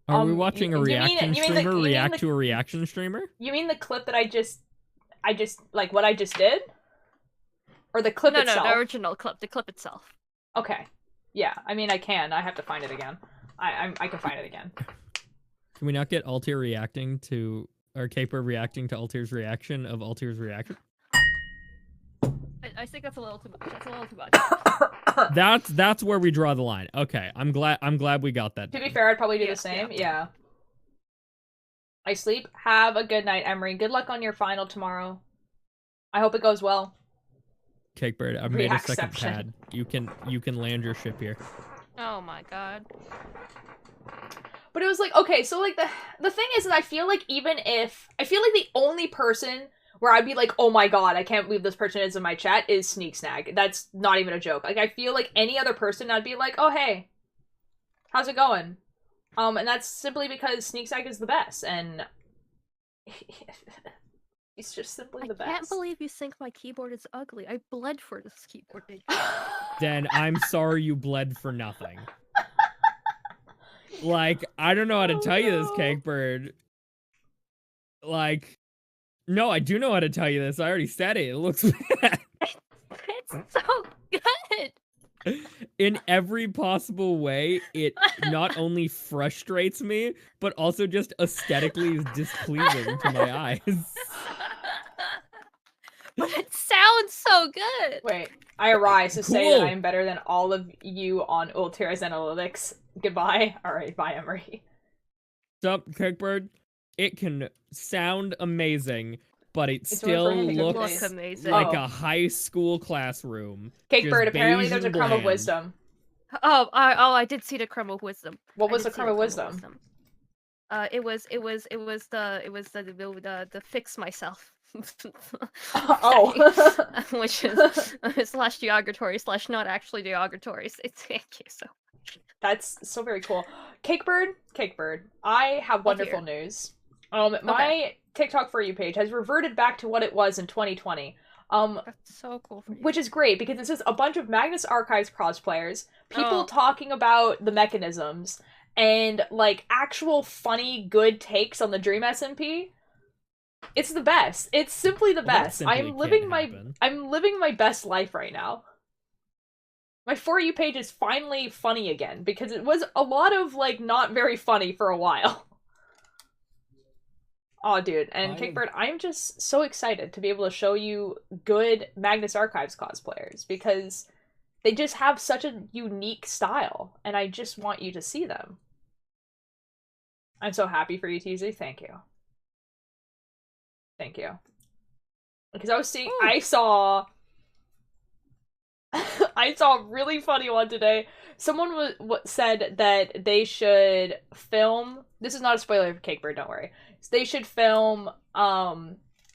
Are we watching a you mean- reaction you mean the- streamer you mean react the- to a reaction streamer? You mean the clip that I just, like, what I just did? Or the clip No, itself? the original clip, the clip itself. Okay. Yeah, I mean, I can. I have to find it again. I can find it again. Can we not get Altier reacting to, or Caper reacting to Altier's reaction of Altier's reaction? I think that's a little too much. That's a little too much. That's where we draw the line. Okay, I'm glad we got that. To be done. fair, I'd probably do Yeah, the same. yeah. Yeah. I sleep. Have a good night, Emery. Good luck on your final tomorrow. I hope it goes well. Cakebird, I've made a second Reacception. pad. You can land your ship here. Oh my god. But it was like, okay, so like the thing is that I feel like the only person where I'd be like, oh my god, I can't believe this person is in my chat is Sneak Snag. That's not even a joke. Like I feel like any other person I'd be like, oh hey, how's it going? And that's simply because Sneak Snag is the best, and he's just simply the best. I can't believe you think my keyboard is ugly. I bled for this keyboard. Did you? Then I'm sorry you bled for nothing. Like, I don't know how to tell you this, Cakebird. Like, no, I do know how to tell you this. I already said it. It looks bad. It's so good. In every possible way, it not only frustrates me, but also just aesthetically is displeasing to my eyes. But it sounds so good. Wait, I arise to say that Cool. I am better than all of you on Ultira's analytics. Goodbye. Alright, bye, Emery. Sup, Cakebird? It can sound amazing, but it It's still really good Look looks amazing. like Oh. a high school classroom. Cakebird, Just apparently beige there's a and crumb of bland. wisdom. I did see the crumb of wisdom. What I was did the see crumb of wisdom? It was the fix myself. Oh. Which is slash derogatory slash not actually derogatory. Thank you so much. That's so very cool. Cakebird, I have wonderful news. My TikTok For You page has reverted back to what it was in 2020. That's so cool for you. Which is great because it's just a bunch of Magnus Archives cosplayers, people Oh. talking about the mechanisms, and like actual funny, good takes on the Dream SMP. It's the best. It's simply the Well, that best. simply I'm living can't happen. I'm living my best life right now. My For You page is finally funny again because it was a lot of like not very funny for a while. Oh, dude, and Cakebird, I'm just so excited to be able to show you good Magnus Archives cosplayers because they just have such a unique style, and I just want you to see them. I'm so happy for you, TZ. Thank you. Thank you. Because I was seeing, I saw a really funny one today. Someone said that they should film. This is not a spoiler for Cakebird, don't worry. They should film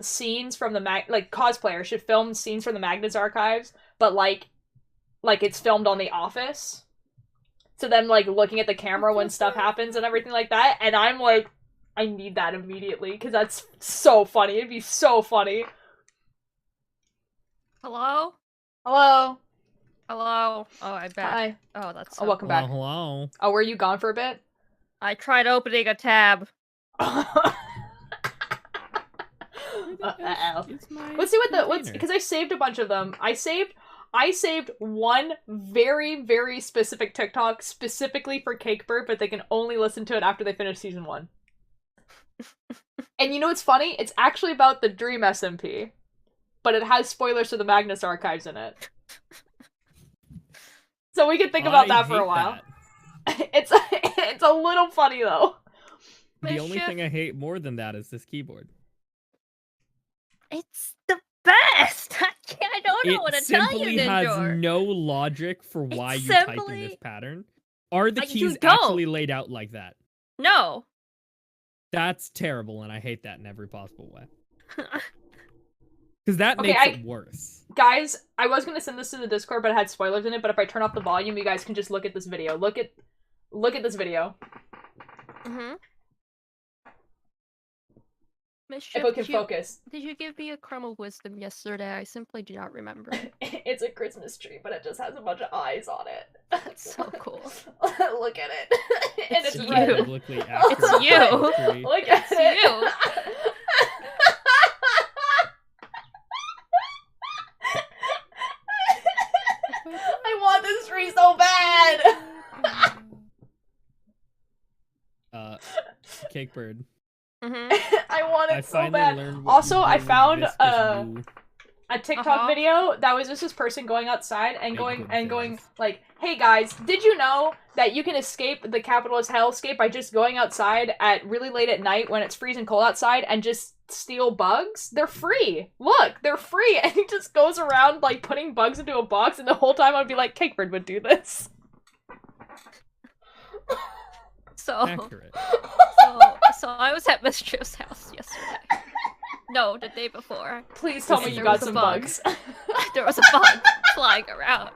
scenes from the cosplayers should film scenes from the Magnus Archives, but like it's filmed on The Office. So them like looking at the camera when stuff happens and everything like that. And I'm like, I need that immediately because that's so funny. It'd be so funny. Hello? Hello. Hello? Oh, I'm back. Hi. Oh, that's Oh, welcome back. Hello. Oh, were you gone for a bit? I tried opening a tab. Uh-oh. It's my Let's see what's container. because I saved a bunch of them. I saved one very, very specific TikTok specifically for Cakebird, but they can only listen to it after they finish season 1. And you know what's funny? It's actually about the Dream SMP, but it has spoilers to the Magnus Archives in it. So we can think about that for a hate while. that. It's a little funny though. The only Mischief. thing I hate more than that is this keyboard. It's the best! I don't know It what to tell simply you, has Ninjor. no logic for why It's you type in simply- this pattern. Are the You keys don't. actually laid out like that? No. That's terrible, and I hate that in every possible way. Because that Okay, makes it worse. Guys, I was gonna send this to the Discord, but it had spoilers in it. But if I turn off the volume, you guys can just look at this video. Look at this video. Mm-hmm. If Mischief, we can focus. did you give me a crumb of wisdom yesterday? I simply do not remember. It's a Christmas tree, but it just has a bunch of eyes on it. That's so cool. Look at it. And It's it's you. red. Biblically accurate It's you. tree. Look at It's it. you. I want this tree so bad. Cakebird. Mm-hmm. I want I it so finally bad. learned what Also, I blue found viscous a woo a TikTok video that was just this person going outside and going like, "Hey guys, did you know that you can escape the capitalist hellscape by just going outside at really late at night when it's freezing cold outside and just steal bugs? They're free. Look, they're free." And he just goes around like putting bugs into a box, and the whole time I'd be like, "Cakebird would do this." Accurate. So I was at Mischief's house yesterday. No, the day before. Please tell me you got some bugs. There was a bug flying around,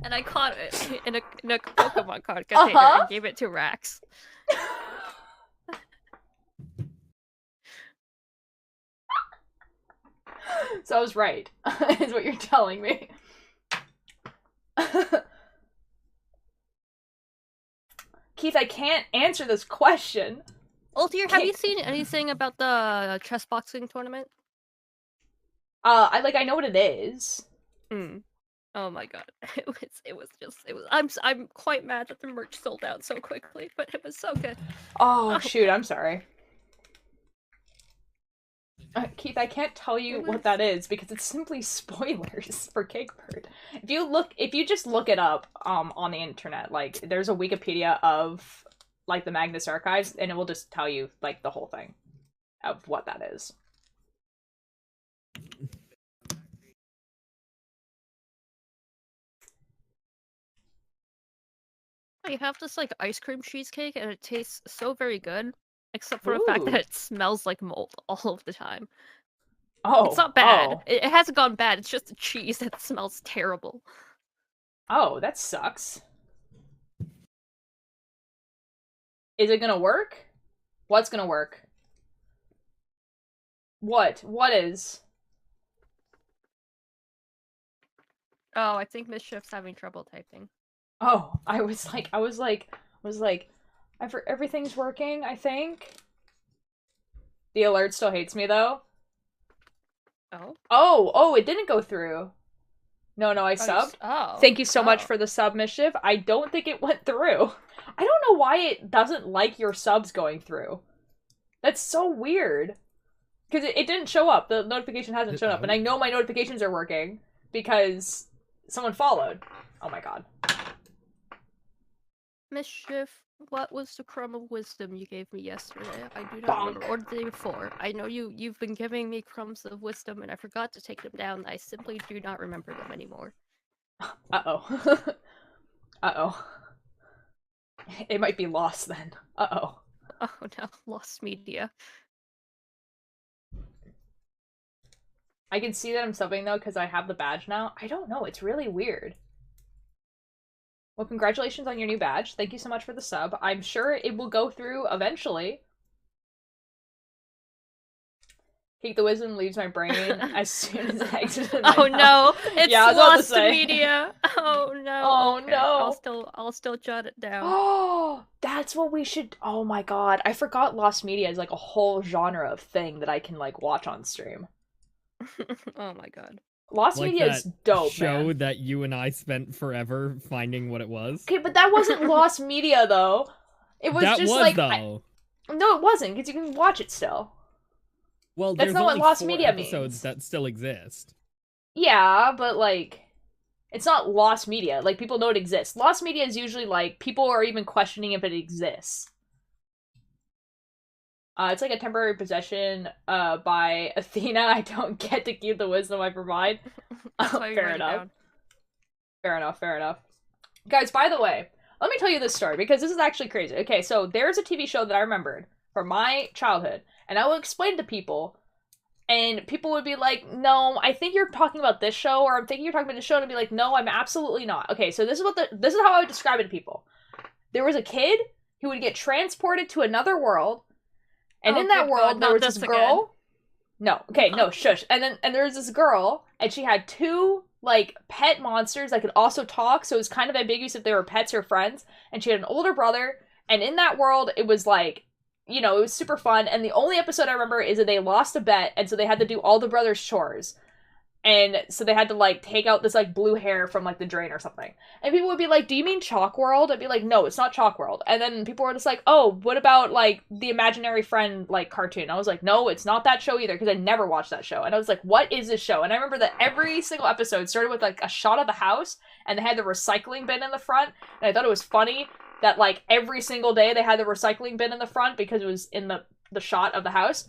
and I caught it in a Pokemon card container and gave it to Rax. So I was right, is what you're telling me. Keith, I can't answer this question. Altair, have you seen anything about the chess boxing tournament? I know what it is. Oh my god. It was I'm quite mad that the merch sold out so quickly, but it was so good. Oh shoot, I'm sorry. Keith, I can't tell you what that is because it's simply spoilers for Cakebird. If you just look it up on the internet, like there's a Wikipedia of like the Magnus Archives, and it will just tell you like the whole thing of what that is. You have this like ice cream cheesecake and it tastes so very good, except for the fact that it smells like mold all of the time. Oh, it's not bad. It hasn't gone bad. It's just the cheese that smells terrible. Oh, that sucks. Is it gonna work? What's gonna work? What? What is? Oh, I think Mischief's having trouble typing. Oh, I was like, everything's working, I think. The alert still hates me, though. Oh? Oh, it didn't go through. No, I subbed. Oh. Thank you so much for the sub, Mischief. I don't think it went through. I don't know why it doesn't like your subs going through. That's so weird. Because it didn't show up. The notification hasn't shown up. And I know my notifications are working because someone followed. Oh my god. Mischief, what was the crumb of wisdom you gave me yesterday? I do not remember. Or the day before. I know you've been giving me crumbs of wisdom and I forgot to take them down. I simply do not remember them anymore. Uh-oh. Uh-oh. It might be lost then. Uh-oh. Oh no, lost media. I can see that I'm subbing though because I have the badge now. I don't know, it's really weird. Well, congratulations on your new badge. Thank you so much for the sub. I'm sure it will go through eventually. Cake the Wisdom leaves my brain as soon as it exits my Oh no, it's lost to media. Oh no. Oh okay. no. I'll still jot it down. Oh, that's what we should. Oh my god, I forgot lost media is like a whole genre of thing that I can like watch on stream. Oh my god. Lost like media is dope, show man. that you and I spent forever finding what it was. Okay, but that wasn't lost media though. It was that just was, like though. no, it wasn't because you can watch it still. Well, that's there's not what only lost 4 media episodes means. that still exist. Yeah, but like, it's not lost media. Like people know it exists. Lost media is usually like people are even questioning if it exists. It's like a temporary possession by Athena. I don't get to keep the wisdom I provide. Fair enough. Fair enough. Guys, by the way, let me tell you this story because this is actually crazy. Okay, so there's a TV show that I remembered from my childhood, and I will explain to people, and people would be like, no, I think you're talking about this show, or I'm thinking you're talking about this show, and I'd be like, no, I'm absolutely not. Okay, so this is how I would describe it to people. There was a kid who would get transported to another world, and in that world, there was this girl. No, okay, no, shush. And there was this girl, and she had 2, like, pet monsters that could also talk, so it was kind of ambiguous if they were pets or friends. And she had an older brother, and in that world, it was, like, you know, it was super fun. And the only episode I remember is that they lost a bet, and so they had to do all the brothers' chores. And so they had to, like, take out this, like, blue hair from, like, the drain or something. And people would be like, do you mean Chalk World? I'd be like, no, it's not Chalk World. And then people were just like, oh, what about, like, the Imaginary Friend, like, cartoon? I was like, no, it's not that show either, because I never watched that show. And I was like, what is this show? And I remember that every single episode started with, like, a shot of the house, and they had the recycling bin in the front. And I thought it was funny that, like, every single day they had the recycling bin in the front because it was in the shot of the house.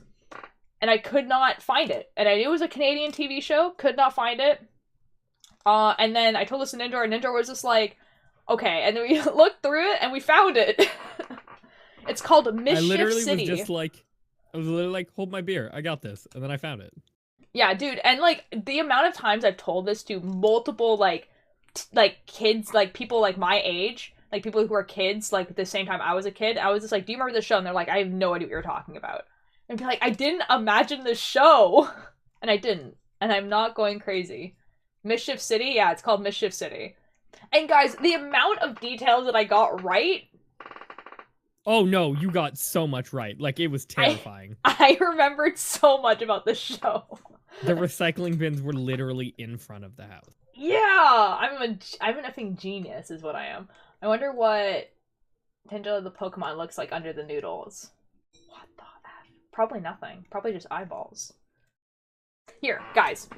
And I could not find it. And I knew it was a Canadian TV show, could not find it. And then I told this to Nindor, and Nindor was just like, okay. And then we looked through it, and we found it. It's called Mischief City. I was literally like, hold my beer, I got this. And then I found it. Yeah, dude. And, like, the amount of times I've told this to multiple, like kids, like, people, like, my age, like, people who are kids, like, at the same time I was a kid, I was just like, do you remember this show? And they're like, I have no idea what you're talking about. And be like, I didn't imagine this show! And I didn't. And I'm not going crazy. Mischief City? Yeah, it's called Mischief City. And guys, the amount of details that I got right... Oh no, you got so much right. Like, it was terrifying. I remembered so much about this show. The recycling bins were literally in front of the house. Yeah! I'm an effing genius, is what I am. I wonder what Tangela the Pokemon looks like under the noodles. What the F? Probably nothing. Probably just eyeballs. Here, guys.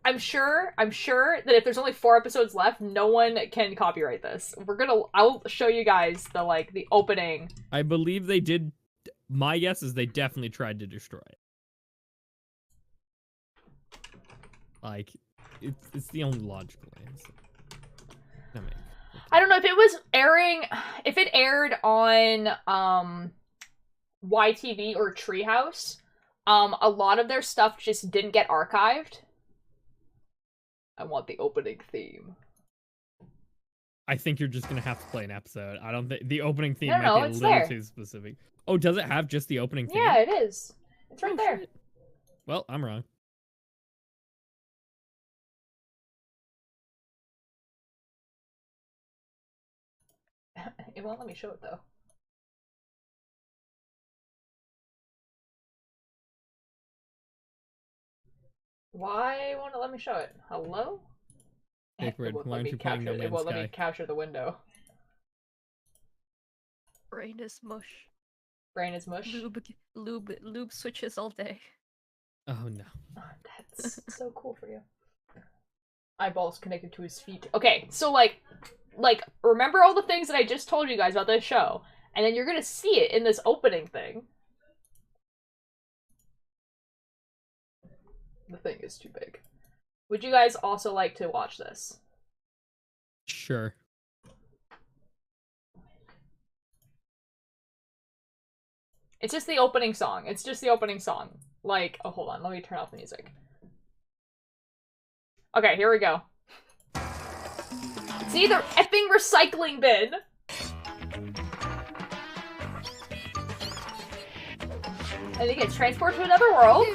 I'm sure that if there's only 4 episodes left, no one can copyright this. I'll show you guys the opening. I believe they did. My guess is they definitely tried to destroy it. Like, it's the only logical answer. I don't know if it aired on YTV or Treehouse. A lot of their stuff just didn't get archived. I want the opening theme. I think you're just gonna have to play an episode. I don't think the opening theme No, might be a little there. too specific. Oh, does it have just the opening theme? Yeah, it is. It's right there. Shit. Well, I'm wrong. It won't let me show it though. Why won't it let me show it? Hello? Sacred, It won't why let aren't me you playing capture. No It Man's won't let me Sky? capture the window. Brain is mush. Brain is mush. Lube switches all day. Oh no. Oh, that's so cool for you. Eyeballs connected to his feet. Okay, so like, remember all the things that I just told you guys about this show, and then you're gonna see it in this opening thing. The thing is too big. Would you guys also like to watch this? Sure. It's just the opening song. It's just the opening song. Like, oh, hold on. Let me turn off the music. Okay, here we go. See the effing recycling bin? And he gets transported to another world.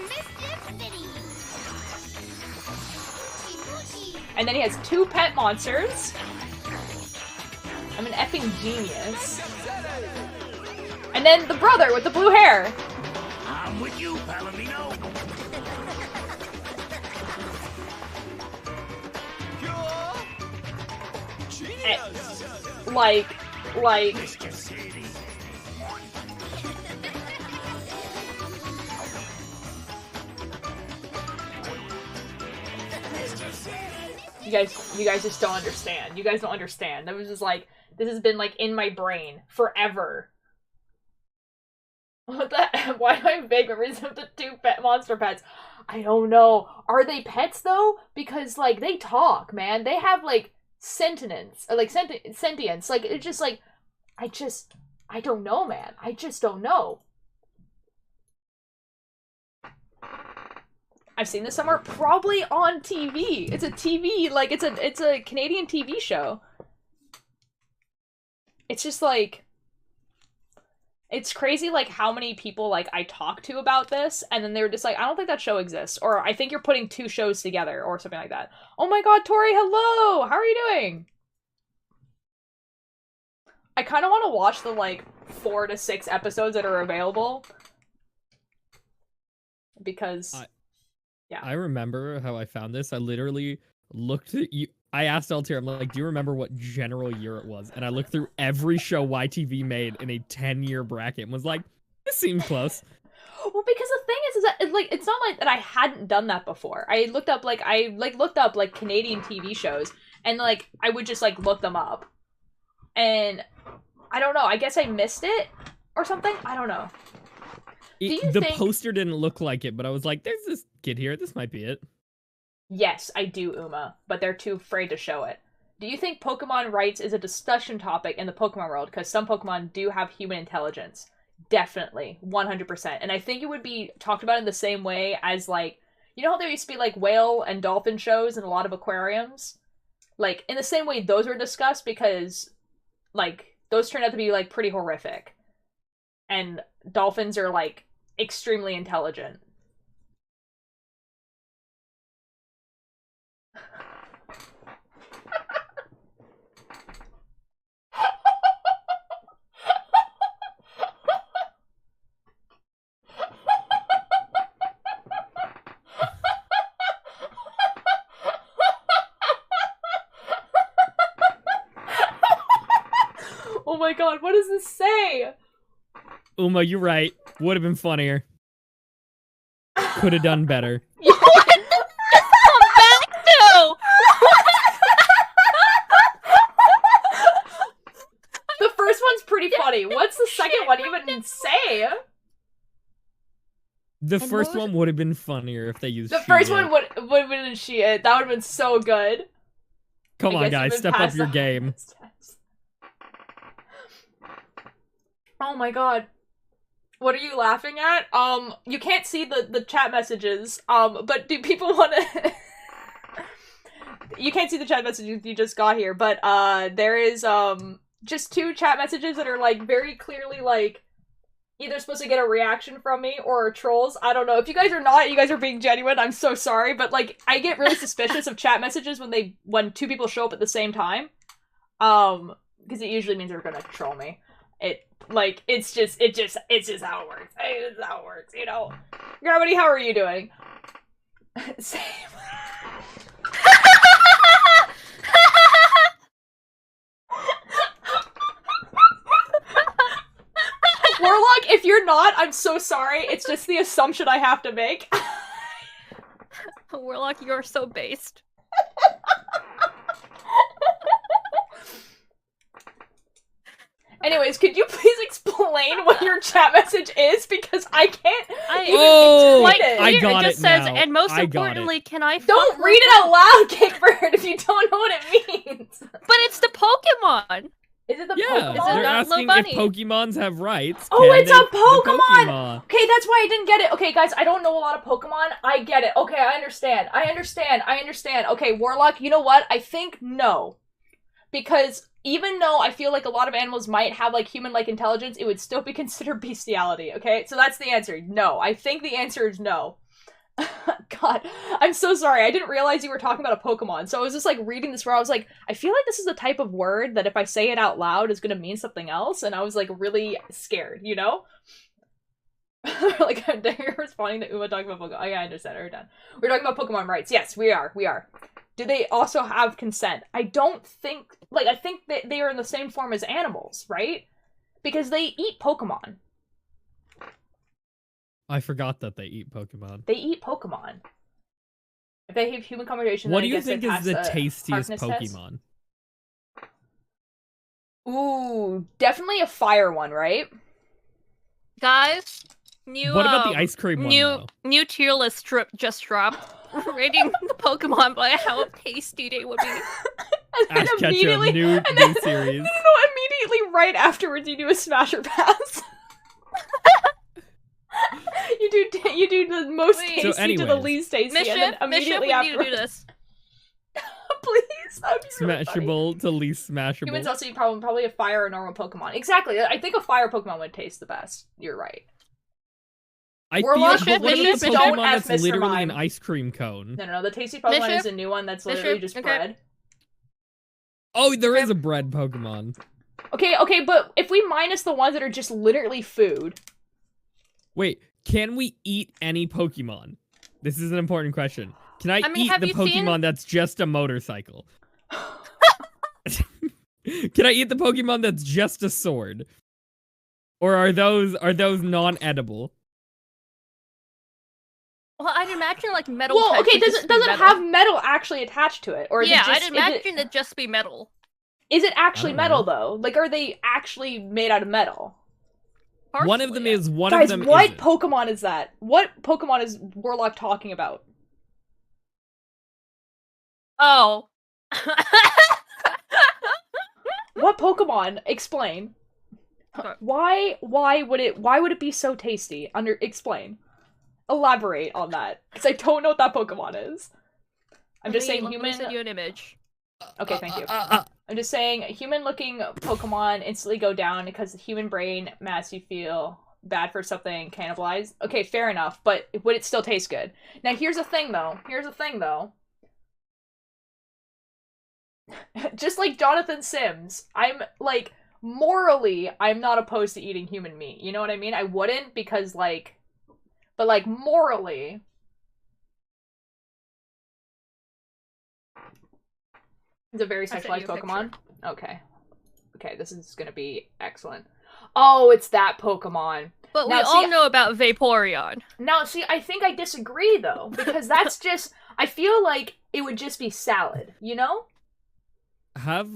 And then he has 2 pet monsters. I'm an effing genius. And then the brother with the blue hair. I'm with you, Palomino. Like. You guys just don't understand. You guys don't understand. That was just like, this has been like in my brain forever. What the? Why do I have vague memories of the 2 monster pets? I don't know. Are they pets though? Because like they talk, man. They have like sentience, or like sentience. Like it's just like, I don't know, man. I just don't know. I've seen this somewhere, probably on TV. It's a TV, like it's a Canadian TV show. It's just like, it's crazy like how many people like I talk to about this, and then they were just like, I don't think that show exists, or I think you're putting 2 shows together, or something like that. Oh my god, Tori, hello! How are you doing? I kind of want to watch the like 4 to 6 episodes that are available. Because... I remember how I found this. I literally looked at you. I asked Altier, I'm like, do you remember what general year it was? And I looked through every show YTV made in a 10-year bracket and was like, this seems close. Well, because the thing is that it's not like that I hadn't done that before. I looked up Canadian TV shows, and like I would just like look them up, and I don't know. I guess I missed it or something. I don't know. The poster didn't look like it, but I was like, there's this kid here. This might be it. Yes, I do, Uma, but they're too afraid to show it. Do you think Pokemon rights is a discussion topic in the Pokemon world? Because some Pokemon do have human intelligence. Definitely, 100%. And I think it would be talked about in the same way as, like, you know how there used to be, like, whale and dolphin shows in a lot of aquariums? Like, in the same way those were discussed because, like, those turned out to be, like, pretty horrific. And dolphins are, like, extremely intelligent. Oh my god, what does this say? Uma, you're right. Would have been funnier. Could have done better. What? Come back to! The first one's pretty funny. What's the second one even say? The And first what was one would have been funnier if they used The she first it. one would have been she it. That would have been so good. Come I on, guess guys, you've been step up past your the game. hardest test. Oh my god. What are you laughing at? You can't see the chat messages, but do people want to... You can't see the chat messages you just got here, but, there is, just 2 chat messages that are, like, very clearly, like, either supposed to get a reaction from me or trolls. I don't know. If you guys are not, you guys are being genuine, I'm so sorry, but, like, I get really suspicious of chat messages when 2 people show up at the same time. Because it usually means they're gonna troll me. It's just how it works. It's how it works, you know? Gravity, how are you doing? Same. Warlock, if you're not, I'm so sorry. It's just the assumption I have to make. Warlock, you're so based. Anyways, could you please explain what your chat message is? Because I can't even Oh, explain it. I got it just it says, now. and most I got it. importantly, can I Don't fuck read it out loud, Kickbird, if you don't know what it means. But it's the Pokemon! Is it the Yeah, Pokemon? Is it they're not asking if Bunny? Pokemons have rights. Oh, Can it's they- a the Pokemon! Okay, that's why I didn't get it. Okay, guys, I don't know a lot of Pokemon. I get it. Okay, I understand. Okay, Warlock, you know what? I think no. Because even though I feel like a lot of animals might have, like, human-like intelligence, it would still be considered bestiality, okay? So that's the answer. No. I think the answer is no. God, I'm so sorry. I didn't realize you were talking about a Pokemon. So I was just, like, reading this where I was like, I feel like this is the type of word that if I say it out loud is gonna mean something else, and I was, like, really scared, you know? Like, you're responding to Uma talking about Pokemon. Oh, yeah, I understand. We're done. We're talking about Pokemon rights. Yes, we are. Do they also have consent? I don't think... Like, I think that they are in the same form as animals, right? Because they eat Pokemon. I forgot that they eat Pokemon. They eat Pokemon. If they have human conversation, What then do I you guess they think is pass the a tastiest hardness test. Pokemon? Ooh, definitely a fire one, right? Guys, new, What about the ice cream one, though? new tier list strip just dropped. Rating the Pokemon by how tasty they would be. And then Ash Ketchum, immediately, new and then, series. No, immediately right afterwards you do a Smasher Pass. you do the most Wait. tasty So to the anyways. least tasty, and then Mischief, immediately when you do afterwards. this. Please, that'd be really funny. Smashable to least smashable. Humans also eat probably a fire or normal Pokemon. Exactly. I think a fire Pokemon would taste the best. You're right. I Warlock, feel, but what Mischief, about the Mischief, Pokemon don't ask that's Mr. literally an Mime. ice cream cone? No. The tasty Pokemon Mischief? is a new one that's literally Mischief? just Okay. bread. Oh, there is a bread Pokemon. Okay, but if we minus the ones that are just literally food. Wait, can we eat any Pokemon? This is an important question. Can I mean, eat have the you Pokemon seen- that's just a motorcycle? Can I eat the Pokemon that's just a sword? Or are those non-edible? Well, I'd imagine like metal. Well, types okay, would does just it be doesn't metal. have metal actually attached to it, or is Yeah, it just? I'd imagine it'd just be metal. Is it actually I don't metal know. though? Like, are they actually made out of metal? One of them Partially, is, one Guys, of them what isn't. Pokemon is that? What Pokemon is Warlock talking about? Oh. What Pokemon? Explain. Okay. Why would it be so tasty? Explain. Elaborate on that, because I don't know what that Pokemon is. I'm just saying Let me human. send you an image. Okay, thank you. I'm just saying human-looking Pokemon instantly go down because the human brain makes you feel bad for something cannibalized. Okay, fair enough, but would it still taste good? Now here's the thing though. Just like Jonathan Sims, I'm like, morally, I'm not opposed to eating human meat. You know what I mean? I wouldn't because like, but like morally. It's a very I sent sexualized you a Pokemon. Okay. Okay, this is gonna be excellent. Oh, it's that Pokemon. But Now, we see, all know about Vaporeon. Now, see, I think I disagree though, because that's just. I feel like it would just be salad, you know? Have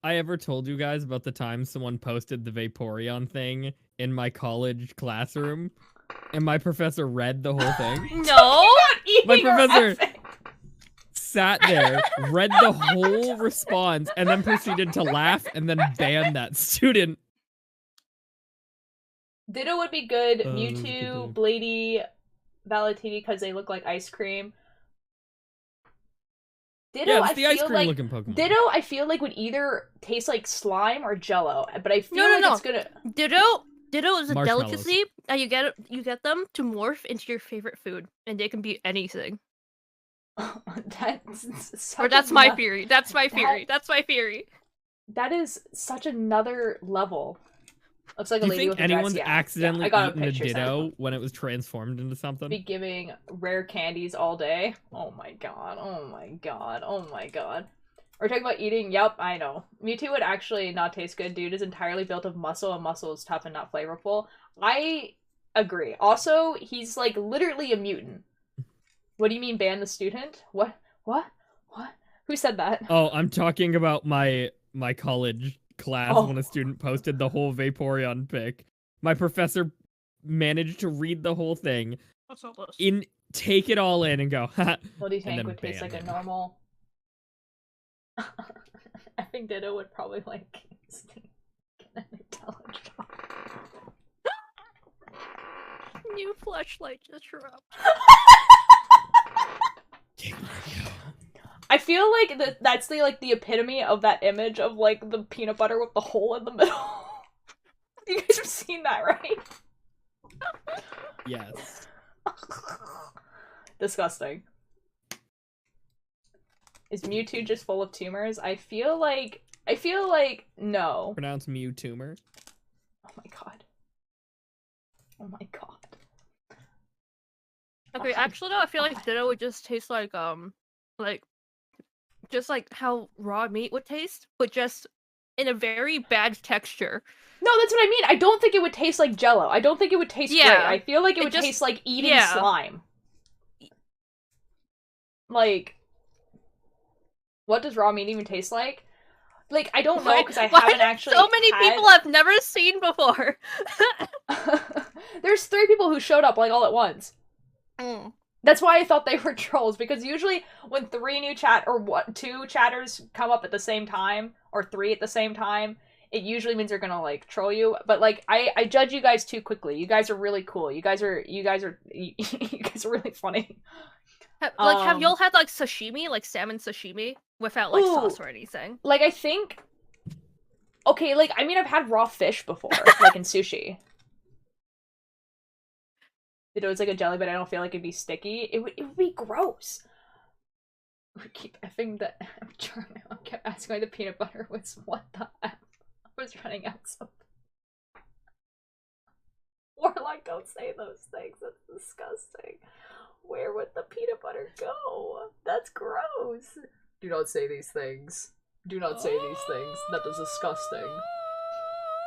I ever told you guys about the time someone posted the Vaporeon thing in my college classroom? And my professor read the whole thing? No. My professor sat there, read the whole response, and then proceeded to laugh and then ban that student. Ditto would be good. That was a good Mewtwo, time. Bladee, Valetini because they look like ice cream. Ditto, Yeah, I it's the ice feel cream like looking Pokemon. Ditto, I feel like would either taste like slime or Jello, but I feel No, like no. it's gonna. Ditto is a Marshmallows. delicacy, and you get them to morph into your favorite food, and they can be anything. That's Or that's my another- theory. That's my theory. That's my theory. That is such another level. Looks like Do a you lady think with a anyone's dress. Yeah, accidentally I got eaten a picture sent. Ditto when it was transformed into something? Be giving rare candies all day. Oh my god. Oh my god. Oh my god. We're talking about eating. Yep, I know. Mewtwo would actually not taste good. Dude is entirely built of muscle, and muscle is tough and not flavorful. I agree. Also, he's like literally a mutant. What do you mean ban the student? What? Who said that? Oh, I'm talking about my college class Oh. when a student posted the whole Vaporeon pic. My professor managed to read the whole thing, What's all this? take it all in, and go, ha. Bloody And Tank then would taste ban like a him. normal. I think Ditto would probably like an intelligent. New flashlight just dropped. I feel like that's the epitome of that image of like the peanut butter with the hole in the middle. You guys have seen that, right? Yes. Disgusting. Is Mewtwo just full of tumors? I feel like no. Pronounce Mew tumor. Oh my god. Oh my god. Okay, actually, no. I feel like Ditto would just taste like just like how raw meat would taste, but just in a very bad texture. No, that's what I mean. I don't think it would taste like Jello. I don't think it would taste great. Yeah, I feel like it it would just- taste like eating yeah. slime. Like, what does raw meat even taste like? Like, I don't know because I Why haven't do actually. so many people I've never seen before. There's 3 people who showed up like all at once. That's why I thought they were trolls, because usually when 3 new 2 chatters come up at the same time, or 3 at the same time, it usually means they're gonna like troll you. But like I judge you guys too quickly. You guys are really cool. You guys are you guys are really funny. Have y'all had like sashimi, like salmon sashimi, without like sauce or anything? Like I think. Okay, like I mean I've had raw fish before, like in sushi. It was like a jelly, but I don't feel like it'd be sticky. It would be gross. We keep effing that. I'm trying. I kept asking why the peanut butter was what the F. I was running out so. Warlock, don't say those things. That's disgusting. Where would the peanut butter go? That's gross. Do not say these things. Do not say these things. That is disgusting.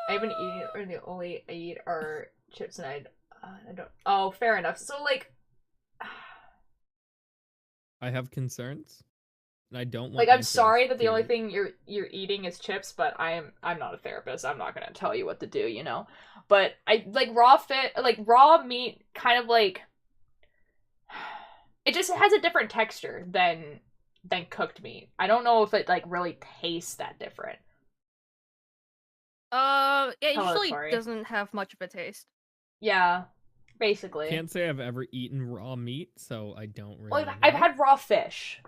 I haven't eaten, or the only I eat are chips, and I don't. Oh, fair enough. So like, I have concerns, and I don't want. like, I'm sorry that the only thing you're eating is chips, but I'm not a therapist. I'm not gonna tell you what to do, you know. But I like raw meat, kind of like it just has a different texture than cooked meat. I don't know if it like really tastes that different. It Hello, usually Tori. doesn't have much of a taste. Yeah, basically. Can't say I've ever eaten raw meat, so I don't really. Well, know. I've had raw fish.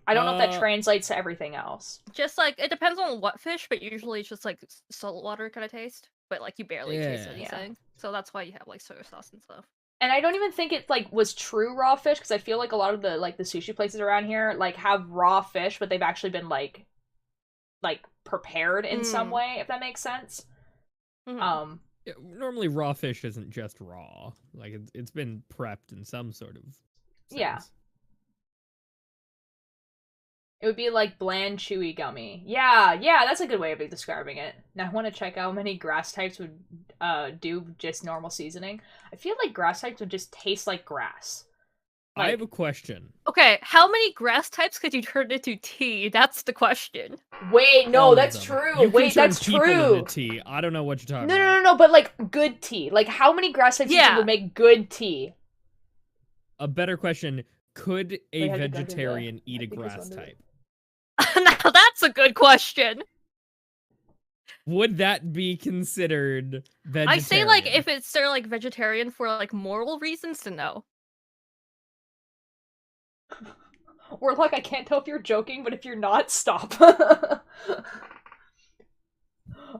I don't know if that translates to everything else. Just like it depends on what fish, but usually it's just like saltwater kind of taste. But like you barely taste Yeah. anything, so that's why you have like soy sauce and stuff. And I don't even think it like was true raw fish, because I feel like a lot of the like the sushi places around here like have raw fish, but they've actually been like prepared in some way, if that makes sense. Mhm. Yeah, normally raw fish isn't just raw. Like it's been prepped in some sort of sense. Yeah. It would be like bland, chewy, gummy. Yeah, that's a good way of describing it. Now I want to check out how many grass types would do just normal seasoning. I feel like grass types would just taste like grass. I have a question. Okay, how many grass types could you turn into tea? That's the question. Wait, no, All of that's them. true. You can Wait, turn that's people true. into tea. I don't know what you're talking No, about. no, but like good tea. Like how many grass types Yeah. would make good tea? A better question: could a Wait, I had to go to the- vegetarian eat I a think this grass one did it. type? Now that's a good question. Would that be considered vegetarian? I say like if it's they're like vegetarian for like moral reasons, to no. Or like I can't tell if you're joking, but if you're not, stop.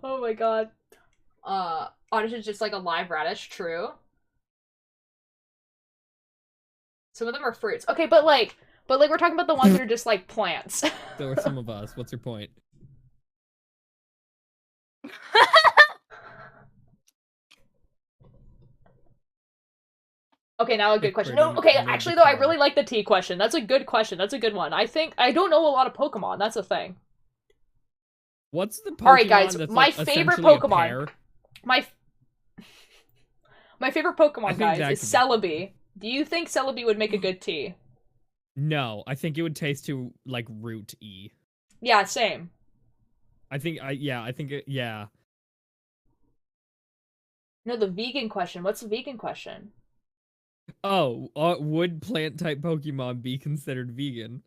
Oh my god. Audition is just like a live radish, true. Some of them are fruits. Okay, but like we're talking about the ones that are just like plants. So are some of us. What's your point? Okay, now a good Pick question. Britain No, okay, and made actually the though, I call. really like the tea question. That's a good question. That's a good one. I don't know a lot of Pokemon. That's a thing. What's the Pokemon Alright, guys, that's my like favorite essentially a Pokemon. pear? My favorite I Pokemon, think guys, Jack's is a bit- Celebi. Do you think Celebi would make a good tea? No, I think it would taste too like root-y. Yeah, same. I think yeah. No, the vegan question. What's the vegan question? Oh, would plant type Pokemon be considered vegan?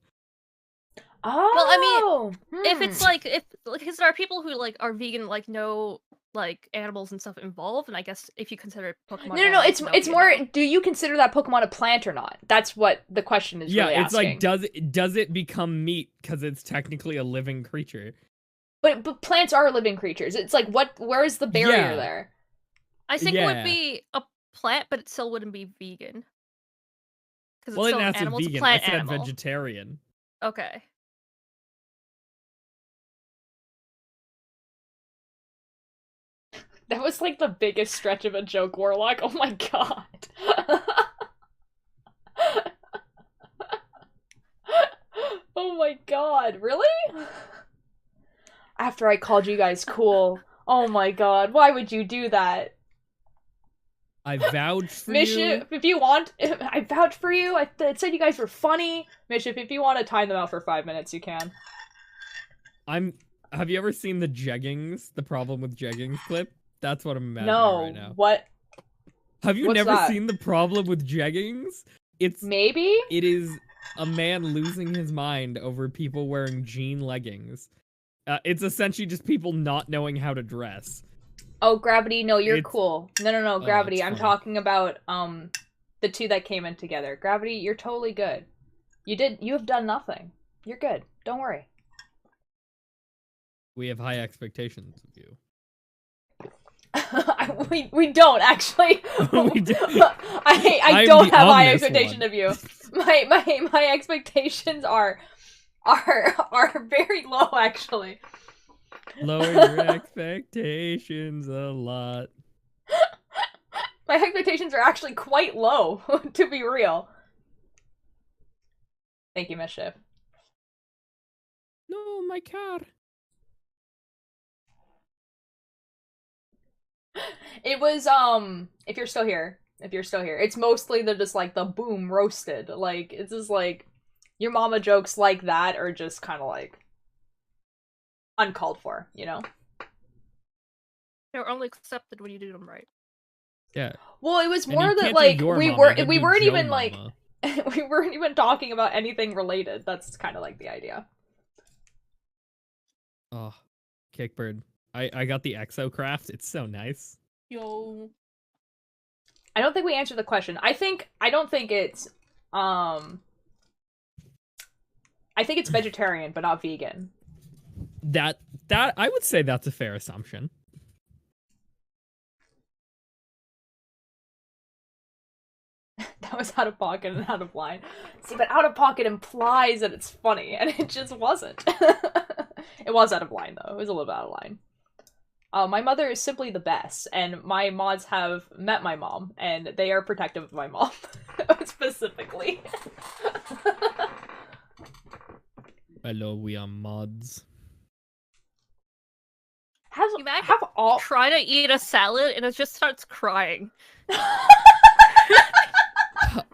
Oh, If it's like because there are people who like are vegan, like no like animals and stuff involved, and I guess if you consider Pokemon, no, animals, it's you more. know. Do you consider that Pokemon a plant or not? That's what the question is. Yeah, really it's asking. like does it become meat because it's technically a living creature? But plants are living creatures. It's like where is the barrier Yeah. there? I think it Yeah. would be a plant, but it still wouldn't be vegan. Because Well, it's it still an has to animal. It's a vegan. I plant said animal. vegetarian. Okay. That was like the biggest stretch of a joke, Warlock. Oh my god. Oh my god, really? After I called you guys cool. Oh my god, why would you do that? I vouch for Mischief, you. if you want, I vouch for you. I said you guys were funny. Mischief, if you want to time them out for 5 minutes, you can. Have you ever seen the jeggings? The problem with jeggings clip? That's what I'm imagining No, right now. what? Have you what's never that? seen the problem with jeggings? Maybe? It is a man losing his mind over people wearing jean leggings. It's essentially just people not knowing how to dress. Oh, Gravity, no, you're It's- cool. No, Gravity, it's I'm funny. talking about, the two that came in together. Gravity, you're totally good. You have done nothing. You're good. Don't worry. We have high expectations of you. we don't, actually. We do. I I'm don't the have high ominous expectation one. of you. My expectations are very low, actually. Lower your expectations a lot. My expectations are actually quite low, to be real. Thank you, Mischief. No, my car. It was, if you're still here, it's mostly just, like, the boom roasted. Like, it's just, like, your mama jokes like that are just kind of, like, uncalled for, you know? They're only accepted when you do them right. Yeah. Well, it was And more you that, can't do like, your we mama, weren't you do even, Joe like, mama. we weren't even talking about anything related. That's kind of, like, the idea. Oh, Kickbird. I got the Exocraft. It's so nice. Yo. I don't think we answered the question. I don't think it's, I think it's vegetarian, but not vegan. That I would say that's a fair assumption. That was out of pocket and out of line. See, but out of pocket implies that it's funny, and it just wasn't. It was out of line, though. It was a little bit out of line. My mother is simply the best, and my mods have met my mom, and they are protective of my mom. Specifically. Hello, we are mods. Have all... Try to eat a salad and it just starts crying.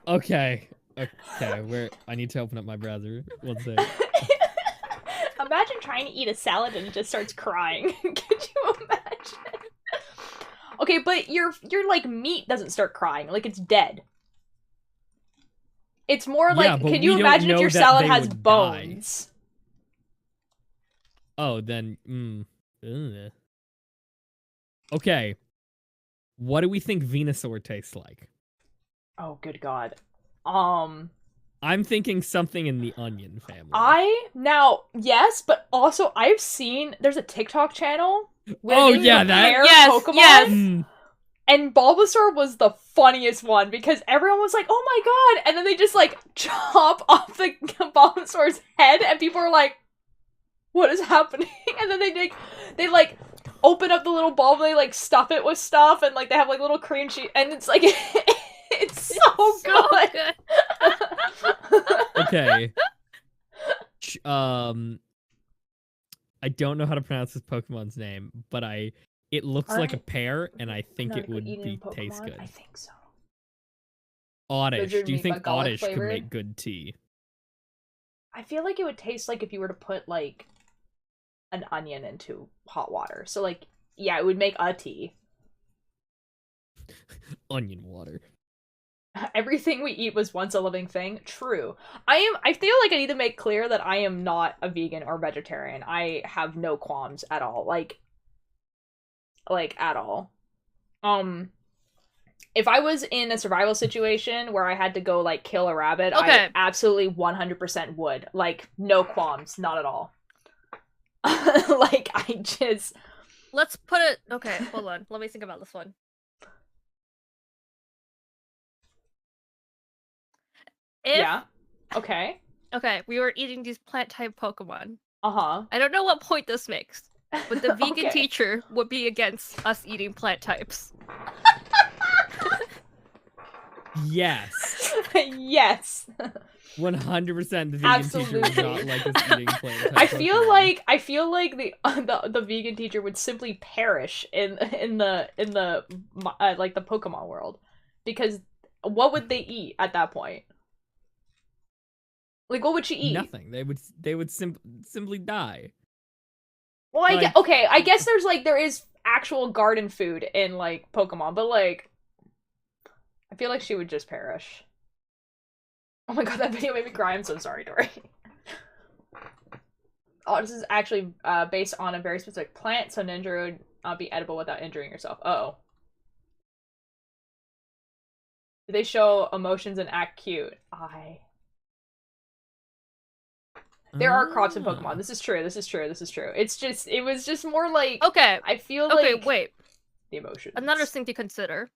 Okay. Okay, I need to open up my browser. One sec. Imagine trying to eat a salad and it just starts crying. Could you imagine? Okay, but your like meat doesn't start crying, like it's dead. It's more like, can you imagine if your salad has bones? Die. Oh, then ugh. Okay. What do we think Venusaur tastes like? Oh, good God. I'm thinking something in the onion family. Yes, but also I've seen there's a TikTok channel where they that Pokemon. Yes. And Bulbasaur was the funniest one because everyone was like, "Oh my God!" And then they just like chop off the Bulbasaur's head, and people are like, "What is happening?" And then they like open up the little bulb, and they like stuff it with stuff, and like they have like little cream cheese, and it's like it's so good. Okay. I don't know how to pronounce this Pokemon's name, but it looks like a pear, and I think it would taste good. I think so. Oddish. Do you think garlic Oddish could flavored? make good tea? I feel like it would taste like if you were to put like an onion into hot water. So like, yeah, it would make a tea. Onion water. Everything we eat was once a living thing. True. I feel like I need to make clear that I am not a vegan or vegetarian. I have no qualms at all. Like at all. If I was in a survival situation where I had to go like kill a rabbit, I absolutely 100% would. Like, no qualms, not at all. Like, Let's put it... Okay, hold on. Let me think about this one. Yeah. Okay. Okay, we were eating these plant-type Pokemon. Uh-huh. I don't know what point this makes, but the vegan teacher would be against us eating plant types. Yes. Yes. 100% the vegan teacher would not like us eating plant type I feel like the vegan teacher would simply perish in the like the Pokemon world, because what would they eat at that point? Like, what would she eat? Nothing. They would simply die. Well, I guess there is actual garden food in like Pokemon, but like I feel like she would just perish. Oh my God, that video made me cry. I'm so sorry, Dory. Oh, this is actually based on a very specific plant, so Ninja would not be edible without injuring yourself. Uh-oh. Do they show emotions and act cute? There are crops in Pokemon. This is true. It was just more like... Okay. I feel like... Okay, wait. The emotions. Another thing to consider.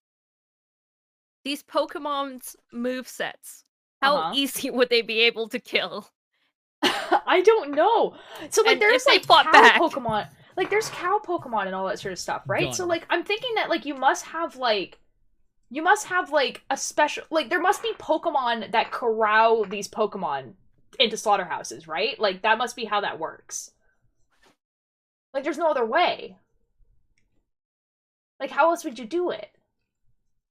These Pokemon's movesets. How easy would they be able to kill? I don't know. So, like, there's, like, cow Pokemon. Like, there's cow Pokemon and all that sort of stuff, right? So, like, I'm thinking that, like, you must have, like... You must have, like, a special... Like, there must be Pokemon that corral these Pokemon into slaughterhouses, right? Like, that must be how that works. Like, there's no other way. Like, how else would you do it?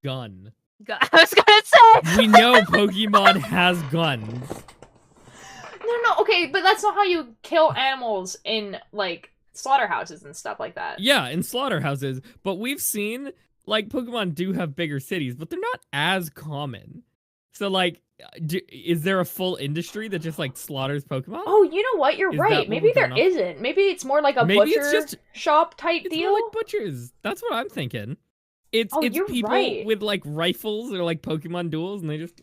Gun. I was gonna say! We know Pokemon has guns. No, okay, but that's not how you kill animals in, like, slaughterhouses and stuff like that. Yeah, in slaughterhouses, but we've seen, like, Pokemon do have bigger cities, but they're not as common. So, like, is there a full industry that just, like, slaughters Pokemon? Oh, you know what? You're Is right. that what Maybe we're there going off? isn't. Maybe it's more like a Maybe it's butcher just- shop type It's deal. more like butchers. That's what I'm thinking. It's You're people right. with, like, rifles or, like, Pokemon duels, and they just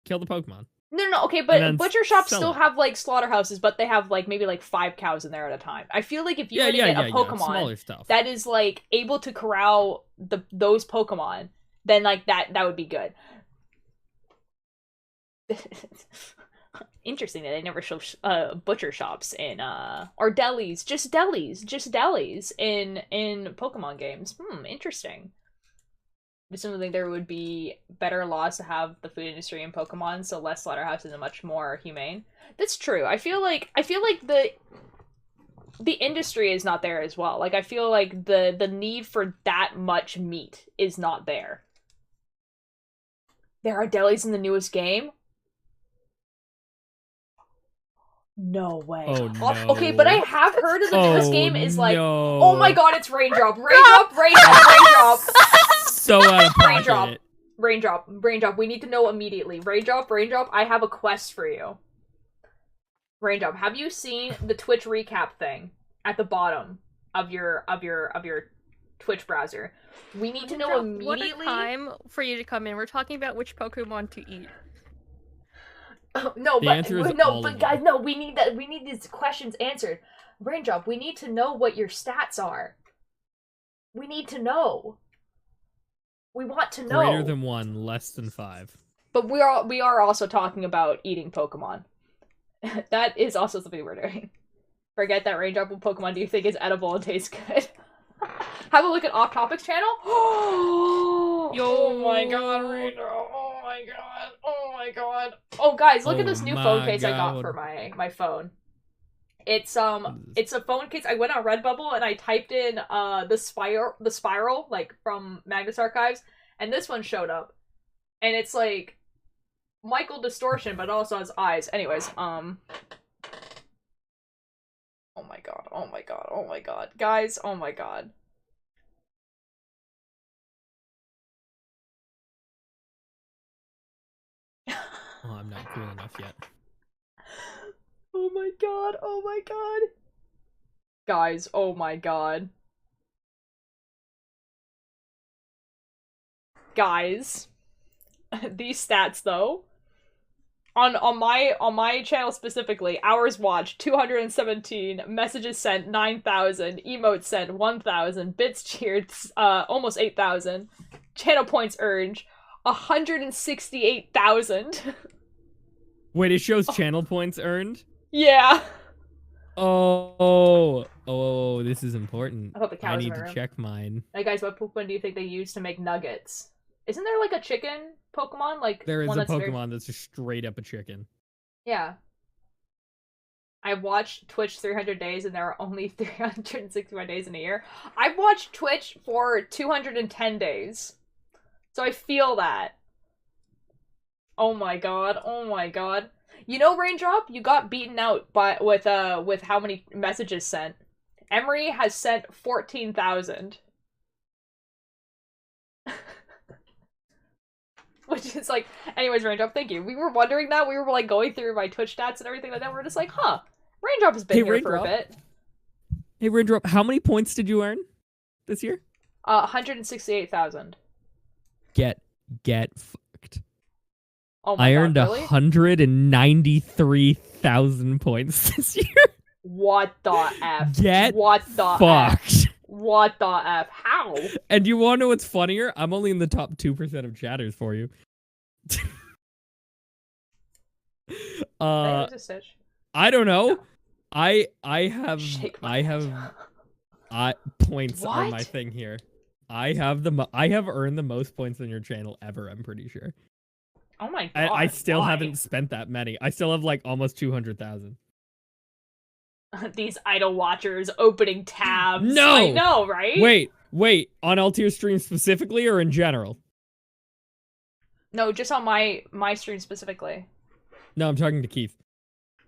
kill the Pokemon. No, okay, And but then butcher shops sell still it. have, like, slaughterhouses, but they have, like, maybe, like, 5 cows in there at a time. I feel like if you Yeah, were to get a Pokemon smaller stuff. that is, like, able to corral those Pokemon, then, like, that would be good. Interesting that they never show butcher shops in, or delis, just delis in Pokemon games. Interesting. I just don't think there would be better laws to have the food industry in Pokemon, so less slaughterhouses and much more humane. That's true. I feel like the industry is not there as well. Like, I feel like the need for that much meat is not there. There are delis in the newest game? No way. Oh, Okay, but I no. have heard of the newest game is like, no. oh my god, it's Raindrop. Raindrop. So out of Raindrop. pocket. Raindrop, we need to know immediately. Raindrop, I have a quest for you. Raindrop, have you seen the Twitch recap thing at the bottom of your Twitch browser? We need to know immediately. What a time for you to come in. We're talking about which Pokemon to eat. No, The but answer is no, all but of guys, them. no, we need that. We need these questions answered. Raindrop, we need to know what your stats are. We need to know. We want to know. Greater than 1, less than 5. But we are also talking about eating Pokemon. That is also something we're doing. Forget that, Raindrop. What Pokemon do you think is edible and tastes good? Have a look at Off Topics channel. Oh my god, Raindrop. Oh my god. Oh my god. Oh guys, look at this new phone case I got for my phone. It's a phone case. I went on Redbubble and I typed in the spiral like from Magnus Archives, and this one showed up. And it's like Michael Distortion, but also has eyes. Anyways, oh my god, oh my god, oh my god. Guys, oh my god. Oh, I'm not cool enough yet. Oh my god, oh my god. Guys, oh my god. Guys. These stats though. On my channel specifically, hours watched 217, messages sent 9,000, emotes sent 1,000, bits cheered almost 8,000, channel points earned 168,000. Wait, it shows channel points earned? Yeah. Oh, this is important. I hope the cow I is in need my to room. check mine. Hey guys, what Pokemon do you think they use to make nuggets? Isn't there like a chicken Pokemon? Like There is one a that's very- Pokemon that's just straight up a chicken. Yeah. I watched Twitch 300 days and there are only 365 days in a year. I've watched Twitch for 210 days. So I feel that. Oh my god, oh my god. You know, Raindrop, you got beaten out with how many messages sent. Emery has sent 14,000. Which is like, anyways, Raindrop, thank you. We were wondering that. We were like going through my Twitch stats and everything like that. We're just like, huh, Raindrop has been Hey, here for a Raindrop. bit. Hey, Raindrop, how many points did you earn this year? 168,000. Get fucked. Oh my I god, earned really? 193,000 points this year. What the F? Get what the F? fucked. What the F? How? And you want to know what's funnier? I'm only in the top 2% of chatters for you. There's a Stitch. I don't know. I have Shake my I head. have points on my What? thing here. I have I have earned the most points on your channel ever, I'm pretty sure. Oh my god. I still why? haven't spent that many. I still have like almost 200,000. These idol watchers opening tabs. No! I know, right? Wait. On Altier stream specifically or in general? No, just on my stream specifically. No, I'm talking to Keith.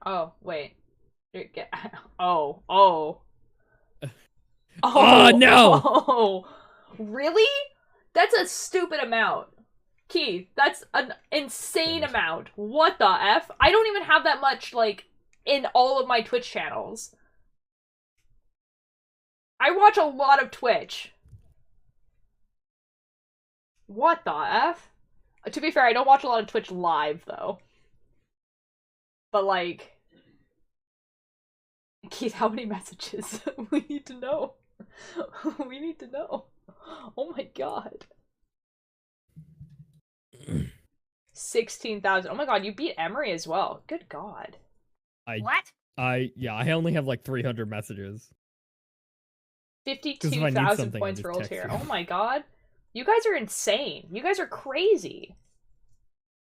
Oh, wait. Oh. Oh, no! Oh. Really? That's a stupid amount. Keith, that's an insane amount. What the F? I don't even have that much, like, in all of my Twitch channels. I watch a lot of Twitch. What the F? To be fair, I don't watch a lot of Twitch live, though. But, like... Keith, how many messages? We need to know. We need to know. Oh my god. 16,000. Oh my god, you beat Emery as well. Good god. What? Yeah, I only have like 300 messages. 52,000 something, I points just for text Altier. you. Oh my god. You guys are insane. You guys are crazy.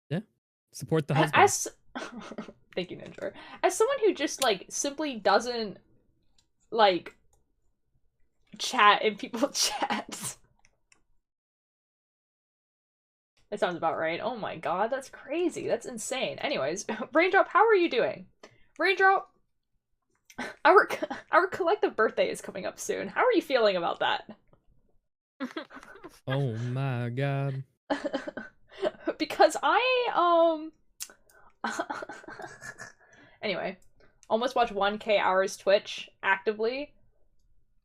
Yeah. Support the husband. As thank you, Ninja. As someone who just like simply doesn't like chat in people's chats. That sounds about right. Oh my god, that's crazy. That's insane. Anyways, Raindrop, how are you doing? Raindrop, our collective birthday is coming up soon. How are you feeling about that? Oh my god. Because anyway, almost watch 1K hours Twitch actively.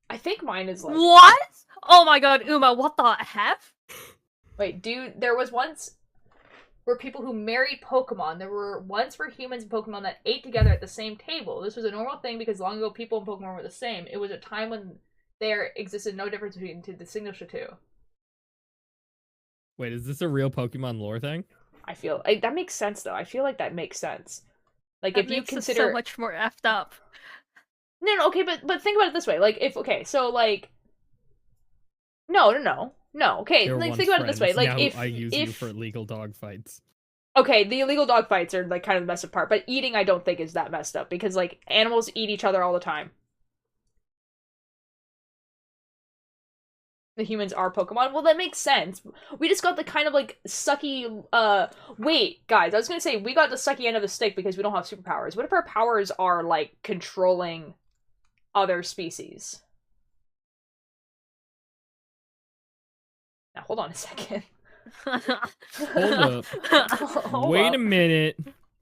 I think mine is like... What? Oh my god, Uma, what the F? Wait, dude, there was once were people who married Pokemon. There were once were humans and Pokemon that ate together at the same table. This was a normal thing because long ago people and Pokemon were the same. It was a time when there existed no difference between to distinguish the two. Wait, is this a real Pokemon lore thing? I feel that makes sense though. I feel like that makes sense. Like That if you makes it consider so much more effed up. No, okay, but think about it this way. Like if okay, so like no. Okay, They were like once think about it this way. friends. Like Now if I use you for illegal dog fights. Okay, the illegal dog fights are like kind of the messed up part, but eating I don't think is that messed up because like animals eat each other all the time. The humans are Pokemon. Well, that makes sense. We just got the kind of like sucky wait, guys, I was going to say we got the sucky end of the stick because we don't have superpowers. What if our powers are like controlling other species? Now, hold on a second. Hold up. Wait a minute.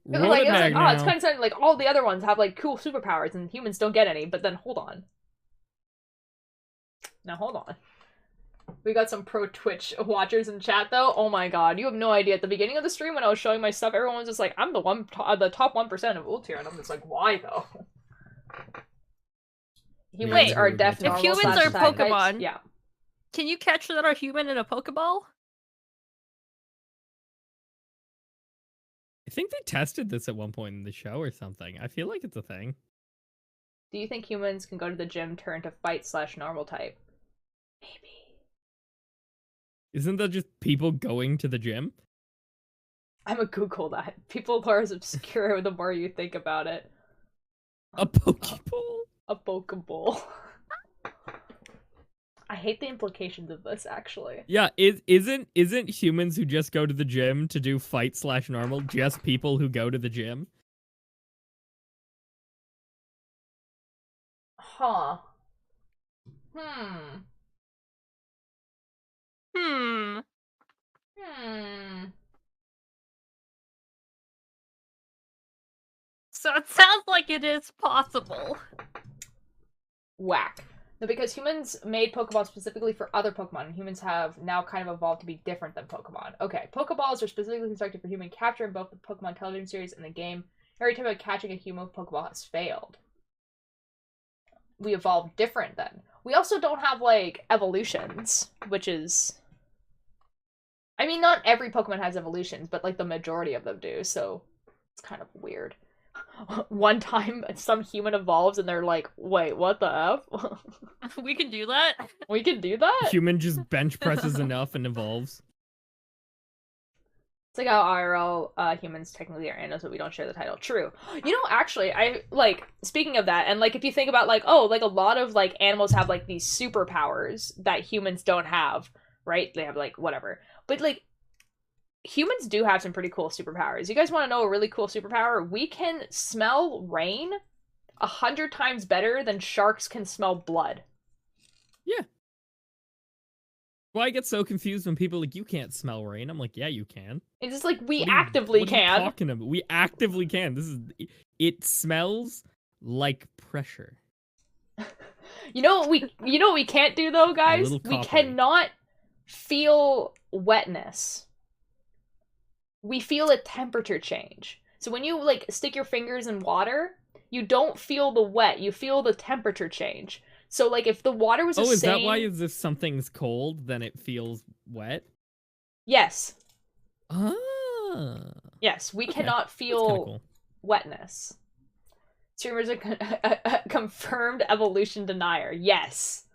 Roll Like, it it's back like, now. it's kind of sounding like all the other ones have like cool superpowers and humans don't get any, but then hold on. Now hold on. We got some pro Twitch watchers in chat though. Oh my god, you have no idea. At the beginning of the stream when I was showing my stuff, everyone was just like, I'm the top 1% of Ultier, and I'm just like, why though? Humans are deaf if normal humans slash are types. Pokemon, Yeah. Can you catch another human in a Pokeball? I think they tested this at one point in the show or something. I feel like it's a thing. Do you think humans can go to the gym, turn to fight slash normal type? Maybe. Isn't that just people going to the gym? I'm gonna Google that. People are as obscure the more you think about it. A Pokeball? A Pokeball. I hate the implications of this, actually. Yeah, isn't humans who just go to the gym to do fight slash normal just people who go to the gym? Huh. So it sounds like it is possible. Whack. No, because humans made Pokeballs specifically for other Pokemon, and humans have now kind of evolved to be different than Pokemon. Okay, Pokeballs are specifically constructed for human capture in both the Pokemon television series and the game. Every time of catching a human Pokeball has failed. We evolved different then. We also don't have, like, evolutions, which is... I mean, not every Pokemon has evolutions, but, like, the majority of them do, so it's kind of weird. one time some human evolves and they're like, wait, what the F? We can do that? We can do that? Human just bench presses enough and evolves. It's like how IRL humans technically are animals, but we don't share the title. True. You know, actually, I, like, speaking of that, and, like, if you think about, like, oh, like, a lot of, like, animals have, like, these superpowers that humans don't have, right? They have, like, whatever. But, like, humans do have some pretty cool superpowers. You guys want to know a really cool superpower? We can smell rain 100 times better than sharks can smell blood. Yeah. Well, I get so confused when people are like, you can't smell rain. I'm like, yeah, you can. It's just like we What are you- actively what are you can. talking about? We actively can. It smells like pressure. You know what we can't do though, guys? little We coppery. cannot feel wetness. We feel a temperature change. So when you like stick your fingers in water, you don't feel the wet, you feel the temperature change. So like if the water was the Oh, is same... that why if something's cold, then it feels wet? Yes. Ah. Yes, we Okay, cannot That's feel kind of cool. wetness. Streamers are a confirmed evolution denier. Yes.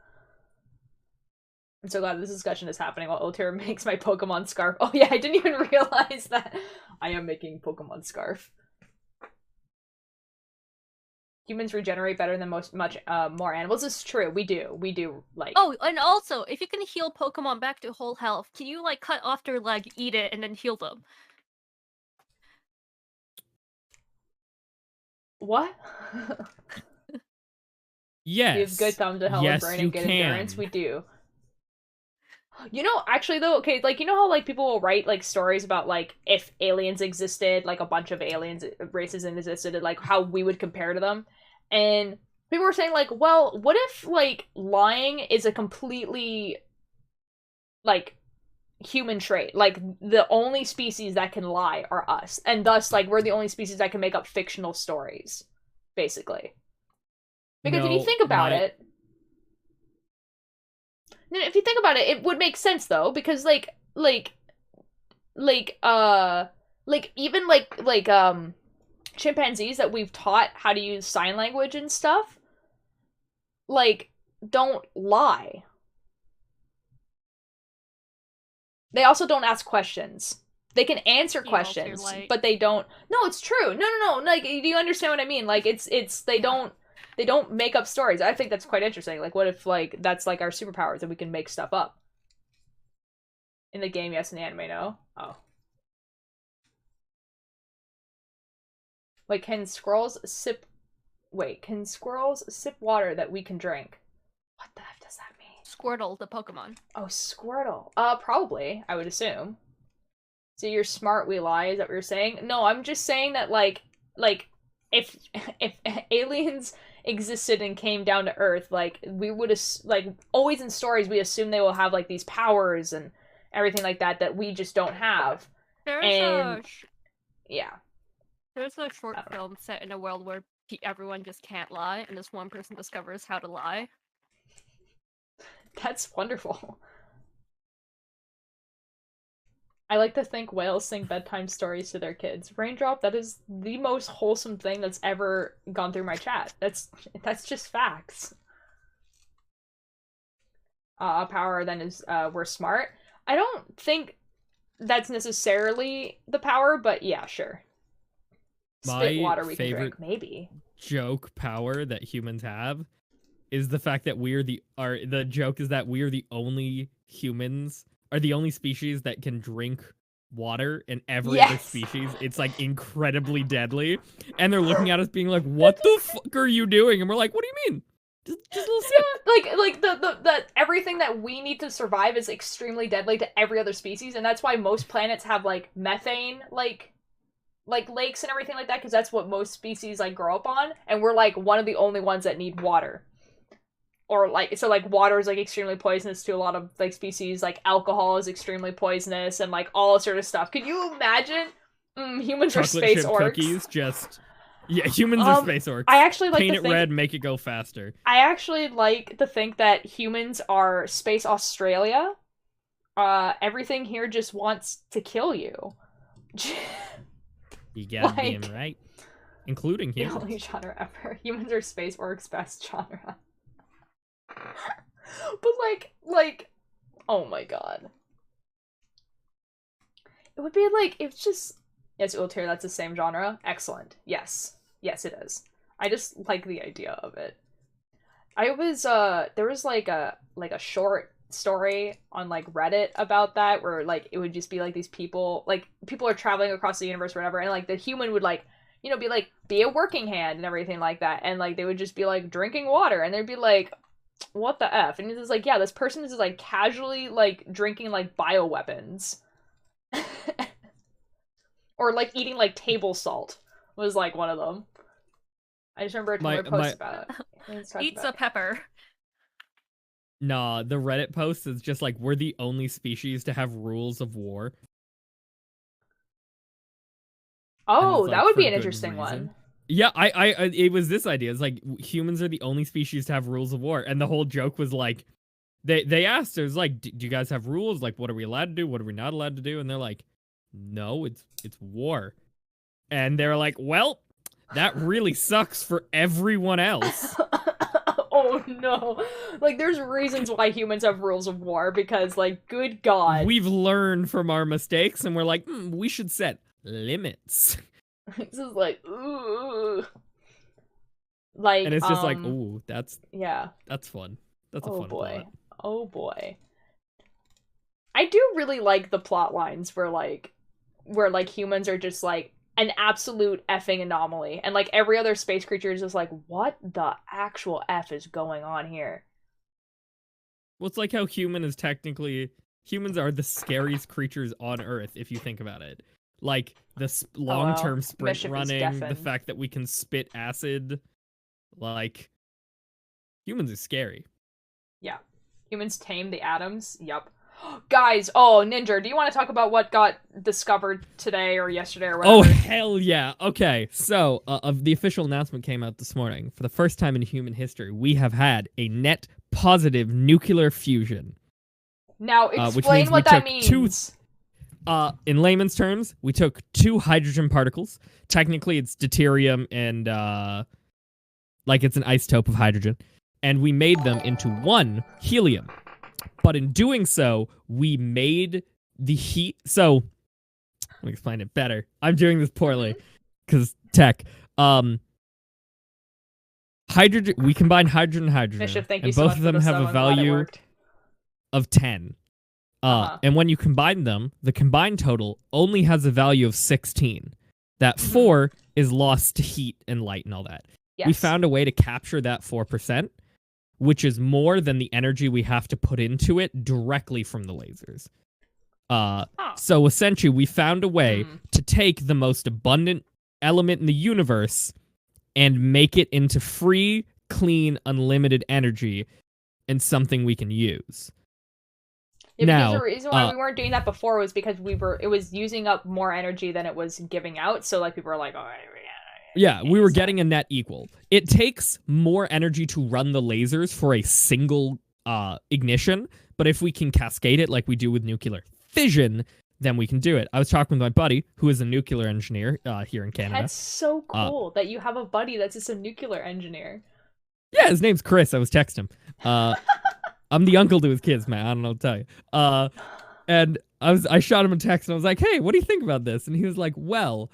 I'm so glad this discussion is happening while Otir makes my Pokemon scarf. Oh yeah, I didn't even realize that I am making Pokemon scarf. Humans regenerate better than much more animals. It's true. We do, like... Oh, and also, if you can heal Pokemon back to whole health, can you, like, cut off their leg, eat it, and then heal them? What? Yes. We have good thumb to hell Yes, brain you and good endurance. can. We do. You know, actually though, okay, like, you know how, like, people will write, like, stories about, like, if aliens existed, like, a bunch of aliens, races existed, and, like, how we would compare to them? And people were saying, like, well, what if, like, lying is a completely, like, human trait? Like, the only species that can lie are us. And thus, like, we're the only species that can make up fictional stories, basically. Because if you No, think about it... If you think about it, it would make sense though, because even chimpanzees that we've taught how to use sign language and stuff, like, don't lie. They also don't ask questions. They can answer questions, but they don't... No, it's true. No. Like, do you understand what I mean? Like, they don't make up stories. I think that's quite interesting. Like, what if, like, that's, like, our superpowers and we can make stuff up? In the game, yes. In the anime, no? Oh. Like, can squirrels sip water that we can drink? What the F does that mean? Squirtle, the Pokemon. Oh, Squirtle. Probably, I would assume. So you're smart, we lie, is that what you're saying? No, I'm just saying that, like, if aliens existed and came down to Earth, like, we would like, always in stories we assume they will have, like, these powers and everything like that we just don't have. Yeah. There's a short film set in a world where everyone just can't lie, and this one person discovers how to lie. That's wonderful. I like to think whales sing bedtime stories to their kids. Raindrop, that is the most wholesome thing that's ever gone through my chat. That's just facts. Power then is we're smart. I don't think that's necessarily the power, but yeah, sure. Spit My water we can favorite drink, maybe. joke power that humans have is the fact that the joke is that we're the only humans are the only species that can drink water, and every other species, it's like incredibly deadly. And they're looking at us being like, what the fuck are you doing? And we're like, what do you mean? Just a little sip. Yeah, like the everything that we need to survive is extremely deadly to every other species, and that's why most planets have like methane like lakes and everything like that, because that's what most species like grow up on, and we're like one of the only ones that need water. Or like, so like water is like extremely poisonous to a lot of like species, like alcohol is extremely poisonous, and like all sort of stuff. Could you imagine humans are Chocolate space chip orcs? Cookies, humans are space orcs. I actually like paint to it think, red, make it go faster. I actually like to think that humans are space Australia. Everything here just wants to kill you. You goddamn right. including The humans. only genre ever. Humans are space orcs best genre. But like, oh my god. It would be like, it's just... Yes, Ultir, that's the same genre. Excellent. Yes. Yes, it is. I just like the idea of it. I was, there was like a short story on like Reddit about that, where like it would just be like these people, like people are traveling across the universe or whatever, and like the human would like, you know, be a working hand and everything like that, and like they would just be like drinking water, and they'd be like, what the F? And it's like, yeah, this person is like casually like drinking like bioweapons. Or like eating like table salt was like one of them. I just remember a Tumblr post about it. Eats a pepper. Nah, the Reddit post is just like, we're the only species to have rules of war. Oh, like, that would for be an good interesting reason. one. Yeah, it was this idea. It's like, humans are the only species to have rules of war. And the whole joke was like, they asked, it was like, do you guys have rules? Like, what are we allowed to do? What are we not allowed to do? And they're like, no, it's war. And they're like, well, that really sucks for everyone else. Oh no. Like, there's reasons why humans have rules of war, because, like, good god. We've learned from our mistakes, and we're like, we should set limits. This is like, ooh. Like, and it's just like, ooh, that's fun. That's a oh fun boy. plot. Oh boy. I do really like the plot lines where humans are just like an absolute effing anomaly, and like every other space creature is just like, what the actual F is going on here? Well, it's like how humans are the scariest creatures on Earth, if you think about it. Like, the long-term sprint Mischief is running, the deafened. fact that we can spit acid. Like, humans are scary. Yeah. Humans tame the atoms. Yup. Guys, oh, Ninja, do you want to talk about what got discovered today or yesterday or whatever? Oh, hell yeah. Okay, so the official announcement came out this morning. For the first time in human history, we have had a net positive nuclear fusion. Now, explain what that means. In layman's terms, we took 2 hydrogen particles. Technically, it's deuterium and, like, it's an isotope of hydrogen. And we made them into 1 helium. But in doing so, we made the heat. So, let me explain it better. I'm doing this poorly, because tech. Hydrogen. We combine hydrogen and hydrogen, Mischief, thank you and so both much of them for the have sub. a I'm glad it value worked. of 10. And when you combine them, the combined total only has a value of 16. That 4 is lost to heat and light and all that. Yes. We found a way to capture that 4%, which is more than the energy we have to put into it directly from the lasers. So essentially, we found a way to take the most abundant element in the universe and make it into free, clean, unlimited energy and something we can use. Yeah, now, because the reason why we weren't doing that before was because it was using up more energy than it was giving out. So like people were like, all right, yeah, we were getting a net equal. It takes more energy to run the lasers for a single ignition, but if we can cascade it like we do with nuclear fission, then we can do it. I was talking with my buddy, who is a nuclear engineer here in Canada. That's so cool that you have a buddy that's just a nuclear engineer. Yeah, his name's Chris. I was texting him. I'm the uncle to his kids, man. I don't know what to tell you. And I shot him a text and I was like, hey, what do you think about this? And he was like, well,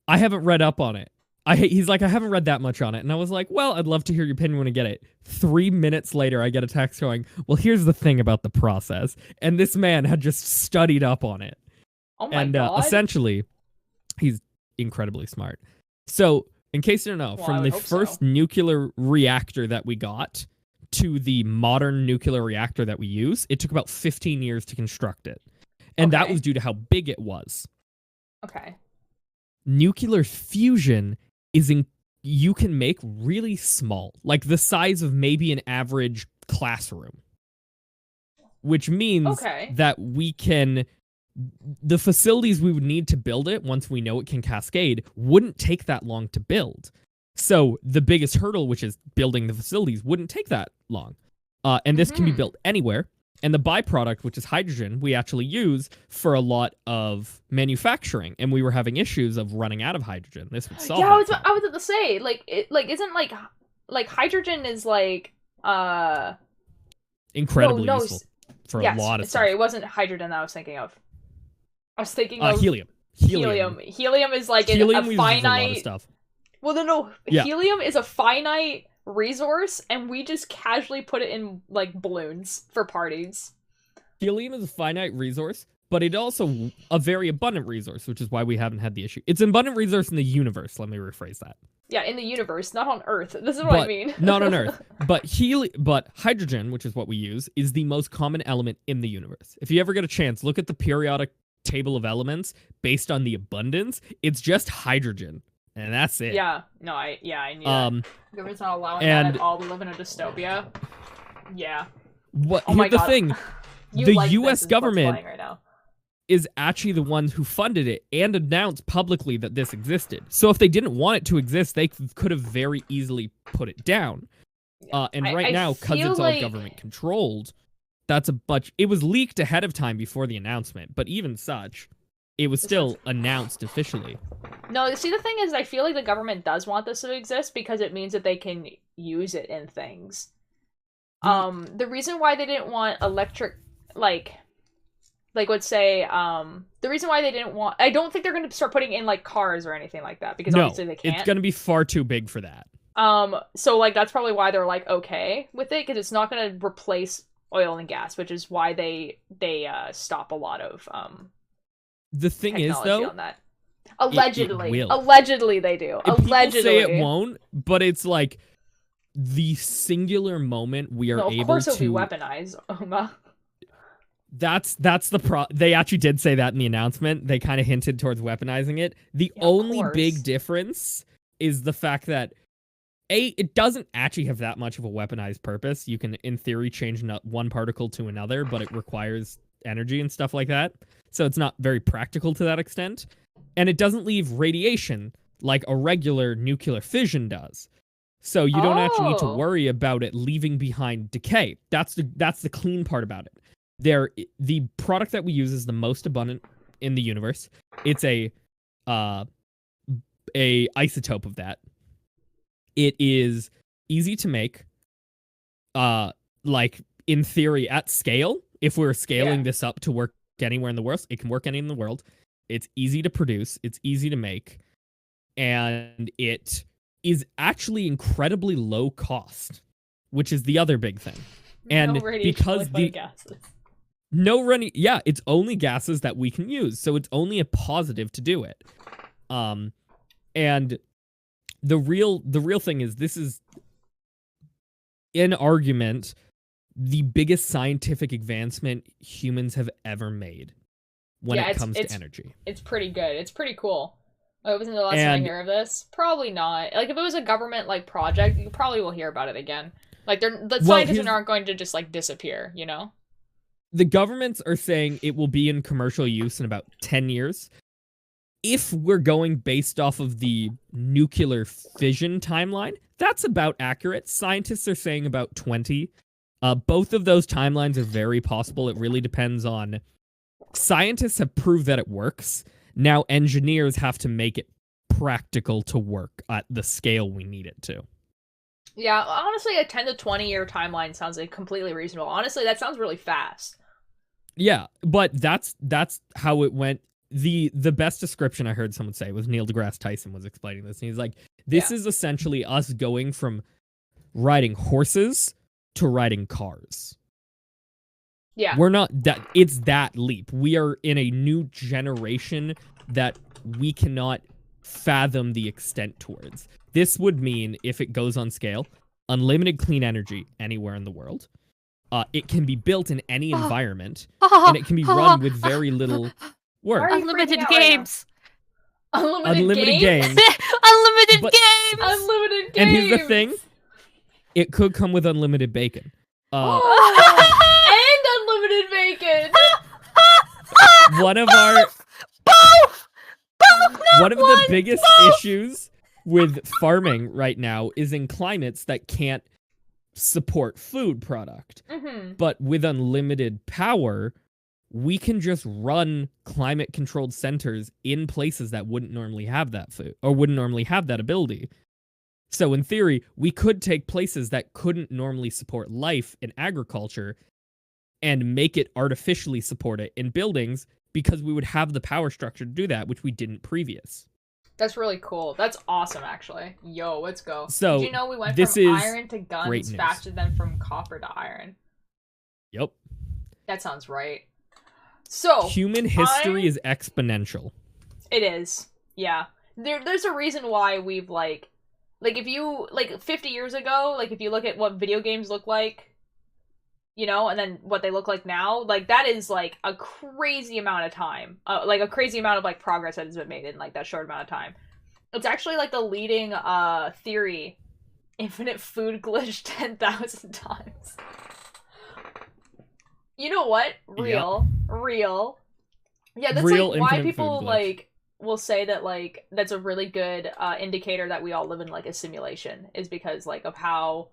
I haven't read up on it. He's like, I haven't read that much on it. And I was like, well, I'd love to hear your opinion when I get it. 3 minutes later, I get a text going, well, here's the thing about the process. And this man had just studied up on it. Oh my God. Essentially, he's incredibly smart. So, in case you don't know, from the first nuclear reactor that we got to the modern nuclear reactor that we use, it took about 15 years to construct it. And that was due to how big it was. Okay. Nuclear fusion you can make really small, like the size of maybe an average classroom. Which means that the facilities we would need to build it, once we know it can cascade, wouldn't take that long to build. So the biggest hurdle, which is building the facilities, wouldn't take that long. And this can be built anywhere. And the byproduct, which is hydrogen, we actually use for a lot of manufacturing, and we were having issues of running out of hydrogen. This would solve Yeah, that I was problem. about to say, like, isn't like hydrogen is like Incredibly no, useful for yes, a lot of sorry, stuff. it wasn't hydrogen that I was thinking of. I was thinking of Helium. Helium is like Helium a uses a lot of finite. stuff. Well, no. Yeah. Helium is a finite resource, and we just casually put it in like balloons for parties. Helium is a finite resource, but it's also a very abundant resource, which is why we haven't had the issue. It's an abundant resource in the universe. Let me rephrase that. Yeah, in the universe, not on Earth. This is what I mean. Not on Earth. But hydrogen, which is what we use, is the most common element in the universe. If you ever get a chance, look at the periodic table of elements based on the abundance. It's just hydrogen, and that's it. Yeah, no, I knew that. Government's not allowing that at all. We live in a dystopia. Yeah. What? Oh my Here's the God. thing: You the like U.S. this is what's government playing right now. is actually the ones who funded it and announced publicly that this existed. So if they didn't want it to exist, they could have very easily put it down. And right now, because feel it's like- all government controlled, that's a bunch. It was leaked ahead of time before the announcement, but even such, it was still announced officially. No, see, the thing is, I feel like the government does want this to exist because it means that they can use it in things. The reason why they didn't want electric, like let's say, the reason why they didn't want, I don't think they're going to start putting in like cars or anything like that because obviously they can't. It's going to be far too big for that. So like that's probably why they're like okay with it because it's not going to replace oil and gas, which is why they stop a lot of The thing is, technology though, on that. Allegedly, will. Allegedly they do. People Allegedly, say it won't, but it's like the singular moment we are No, of able course to. it'll be weaponized. Oma. That's the They actually did say that in the announcement. They kind of hinted towards weaponizing it. The Yeah, of only course. big difference is the fact that it doesn't actually have that much of a weaponized purpose. You can, in theory, change one particle to another, but it requires energy and stuff like that. So it's not very practical to that extent. And it doesn't leave radiation like a regular nuclear fission does. So you don't actually need to Oh. worry about it leaving behind decay. That's the clean part about it. The product that we use is the most abundant in the universe. It's a isotope of that. It is easy to make. Like in theory at scale, if we're scaling this up to work anywhere in the world, it can work anywhere in the world. It's easy to produce, it's easy to make, and it is actually incredibly low cost, which is the other big thing. And No radiation, because like funny gases. it's only gases that we can use, so it's only a positive to do it. And the real thing is, this is an argument the biggest scientific advancement humans have ever made when it comes to energy. It's pretty good. It's pretty cool. Oh, wasn't the last time I hear of this? Probably not. Like if it was a government like project, you probably will hear about it again. Like the scientists aren't going to just like disappear, you know? The governments are saying it will be in commercial use in about 10 years. If we're going based off of the nuclear fission timeline, that's about accurate. Scientists are saying about 20. Both of those timelines are very possible. It really depends on... Scientists have proved that it works. Now engineers have to make it practical to work at the scale we need it to. Yeah, honestly, a 10 to 20 year timeline sounds like completely reasonable. Honestly, that sounds really fast. Yeah, but that's how it went. The best description I heard someone say was Neil deGrasse Tyson was explaining this, and he's like, this is essentially us going from riding horses to riding cars. Yeah. We're not that, it's that leap. We are in a new generation that we cannot fathom the extent towards. This would mean, if it goes on scale, unlimited clean energy anywhere in the world. It can be built in any environment, and it can be run with very little work. Are you Unlimited freaking out right games. Unlimited games? Unlimited But- games. Unlimited games! And here's the thing, it could come with unlimited bacon. And unlimited bacon! One of our Both. one of the biggest issues with farming right now is in climates that can't support food product. Mm-hmm. But with unlimited power, we can just run climate controlled centers in places that wouldn't normally have that food or wouldn't normally have that ability. So in theory, we could take places that couldn't normally support life in agriculture and make it artificially support it in buildings because we would have the power structure to do that, which we didn't previous. That's really cool. That's awesome, actually. Yo, let's go. So, did you know we went this from is iron to great guns news. faster than from copper to iron? Yep. That sounds right. So Human history is exponential. It is. Yeah. There's a reason why we've like if you 50 years ago, like if you look at what video games look like, you know, and then what they look like now, like that is like a crazy amount of time. Like a crazy amount of like progress that has been made in like that short amount of time. It's actually like the leading theory. Infinite food glitch 10,000 times. You know what? Real. Yeah, that's Real like why infinite people food glitch. like will say that like that's a really good indicator that we all live in like a simulation, is because like of how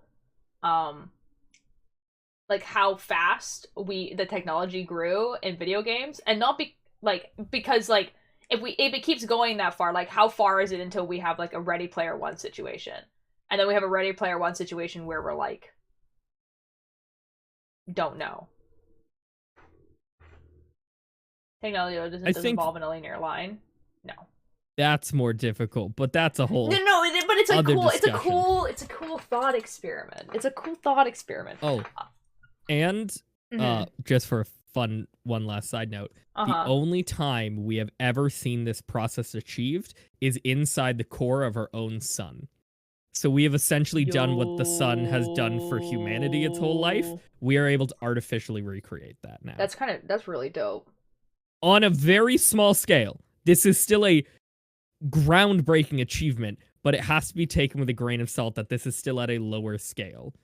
like how fast the technology grew in video games, and not because like if it keeps going that far, like how far is it until we have like a Ready Player One situation, and then we have a Ready Player One situation where we're like don't know. Technology doesn't evolve in a linear line. No. That's more difficult, but that's a whole No, but it's a other cool. discussion. It's a cool thought experiment. It's a cool thought experiment. Oh, and just for a fun one last side note, the only time we have ever seen this process achieved is inside the core of our own sun. So we have essentially done what the sun has done for humanity its whole life. We are able to artificially recreate that now. That's really dope. On a very small scale. This is still a groundbreaking achievement, but it has to be taken with a grain of salt that this is still at a lower scale.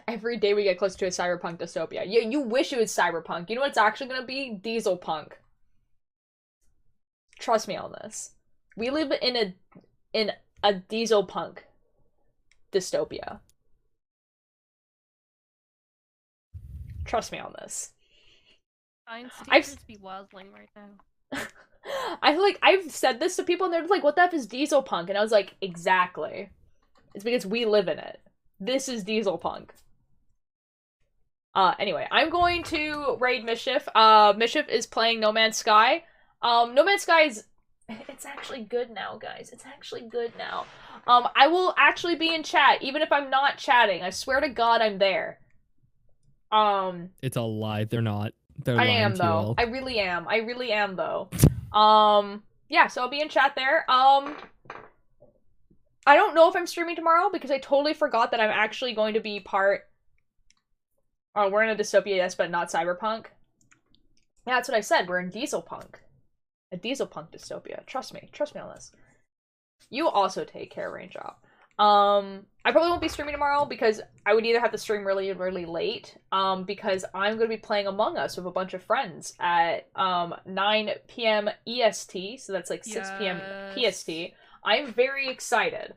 Every day we get closer to a cyberpunk dystopia. You wish it was cyberpunk. You know what it's actually gonna be? Diesel punk. Trust me on this. We live in a diesel punk dystopia. Trust me on this. I've just be wazzling right now. I've said this to people and they're like, what the F is diesel punk? And I was like, exactly. It's because we live in it. This is diesel punk. Anyway, I'm going to raid Mischief. Mischief is playing No Man's Sky. No Man's Sky is... It's actually good now, guys. It's actually good now. I will actually be in chat, even if I'm not chatting. I swear to God I'm there. It's a lie. They're not. They're lying I am, to you though. all. I really am, though. Yeah, so I'll be in chat there. I don't know if I'm streaming tomorrow because I totally forgot that I'm actually going to be part... Oh, we're in a dystopia, yes, but not cyberpunk. Yeah, that's what I said. We're in diesel punk. A diesel punk dystopia. Trust me on this. You also take care, Raindrop. I probably won't be streaming tomorrow because I would either have to stream really, really late, because I'm going to be playing Among Us with a bunch of friends at 9 p.m. EST, so that's like 6 p.m. PST. I'm very excited.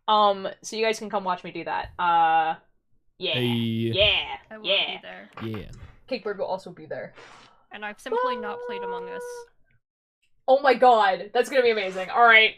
So you guys can come watch me do that. Yeah. Hey. I will be there. Yeah. Cakebird will also be there. And I've simply not played Among Us. Oh my god, that's gonna be amazing. Alright.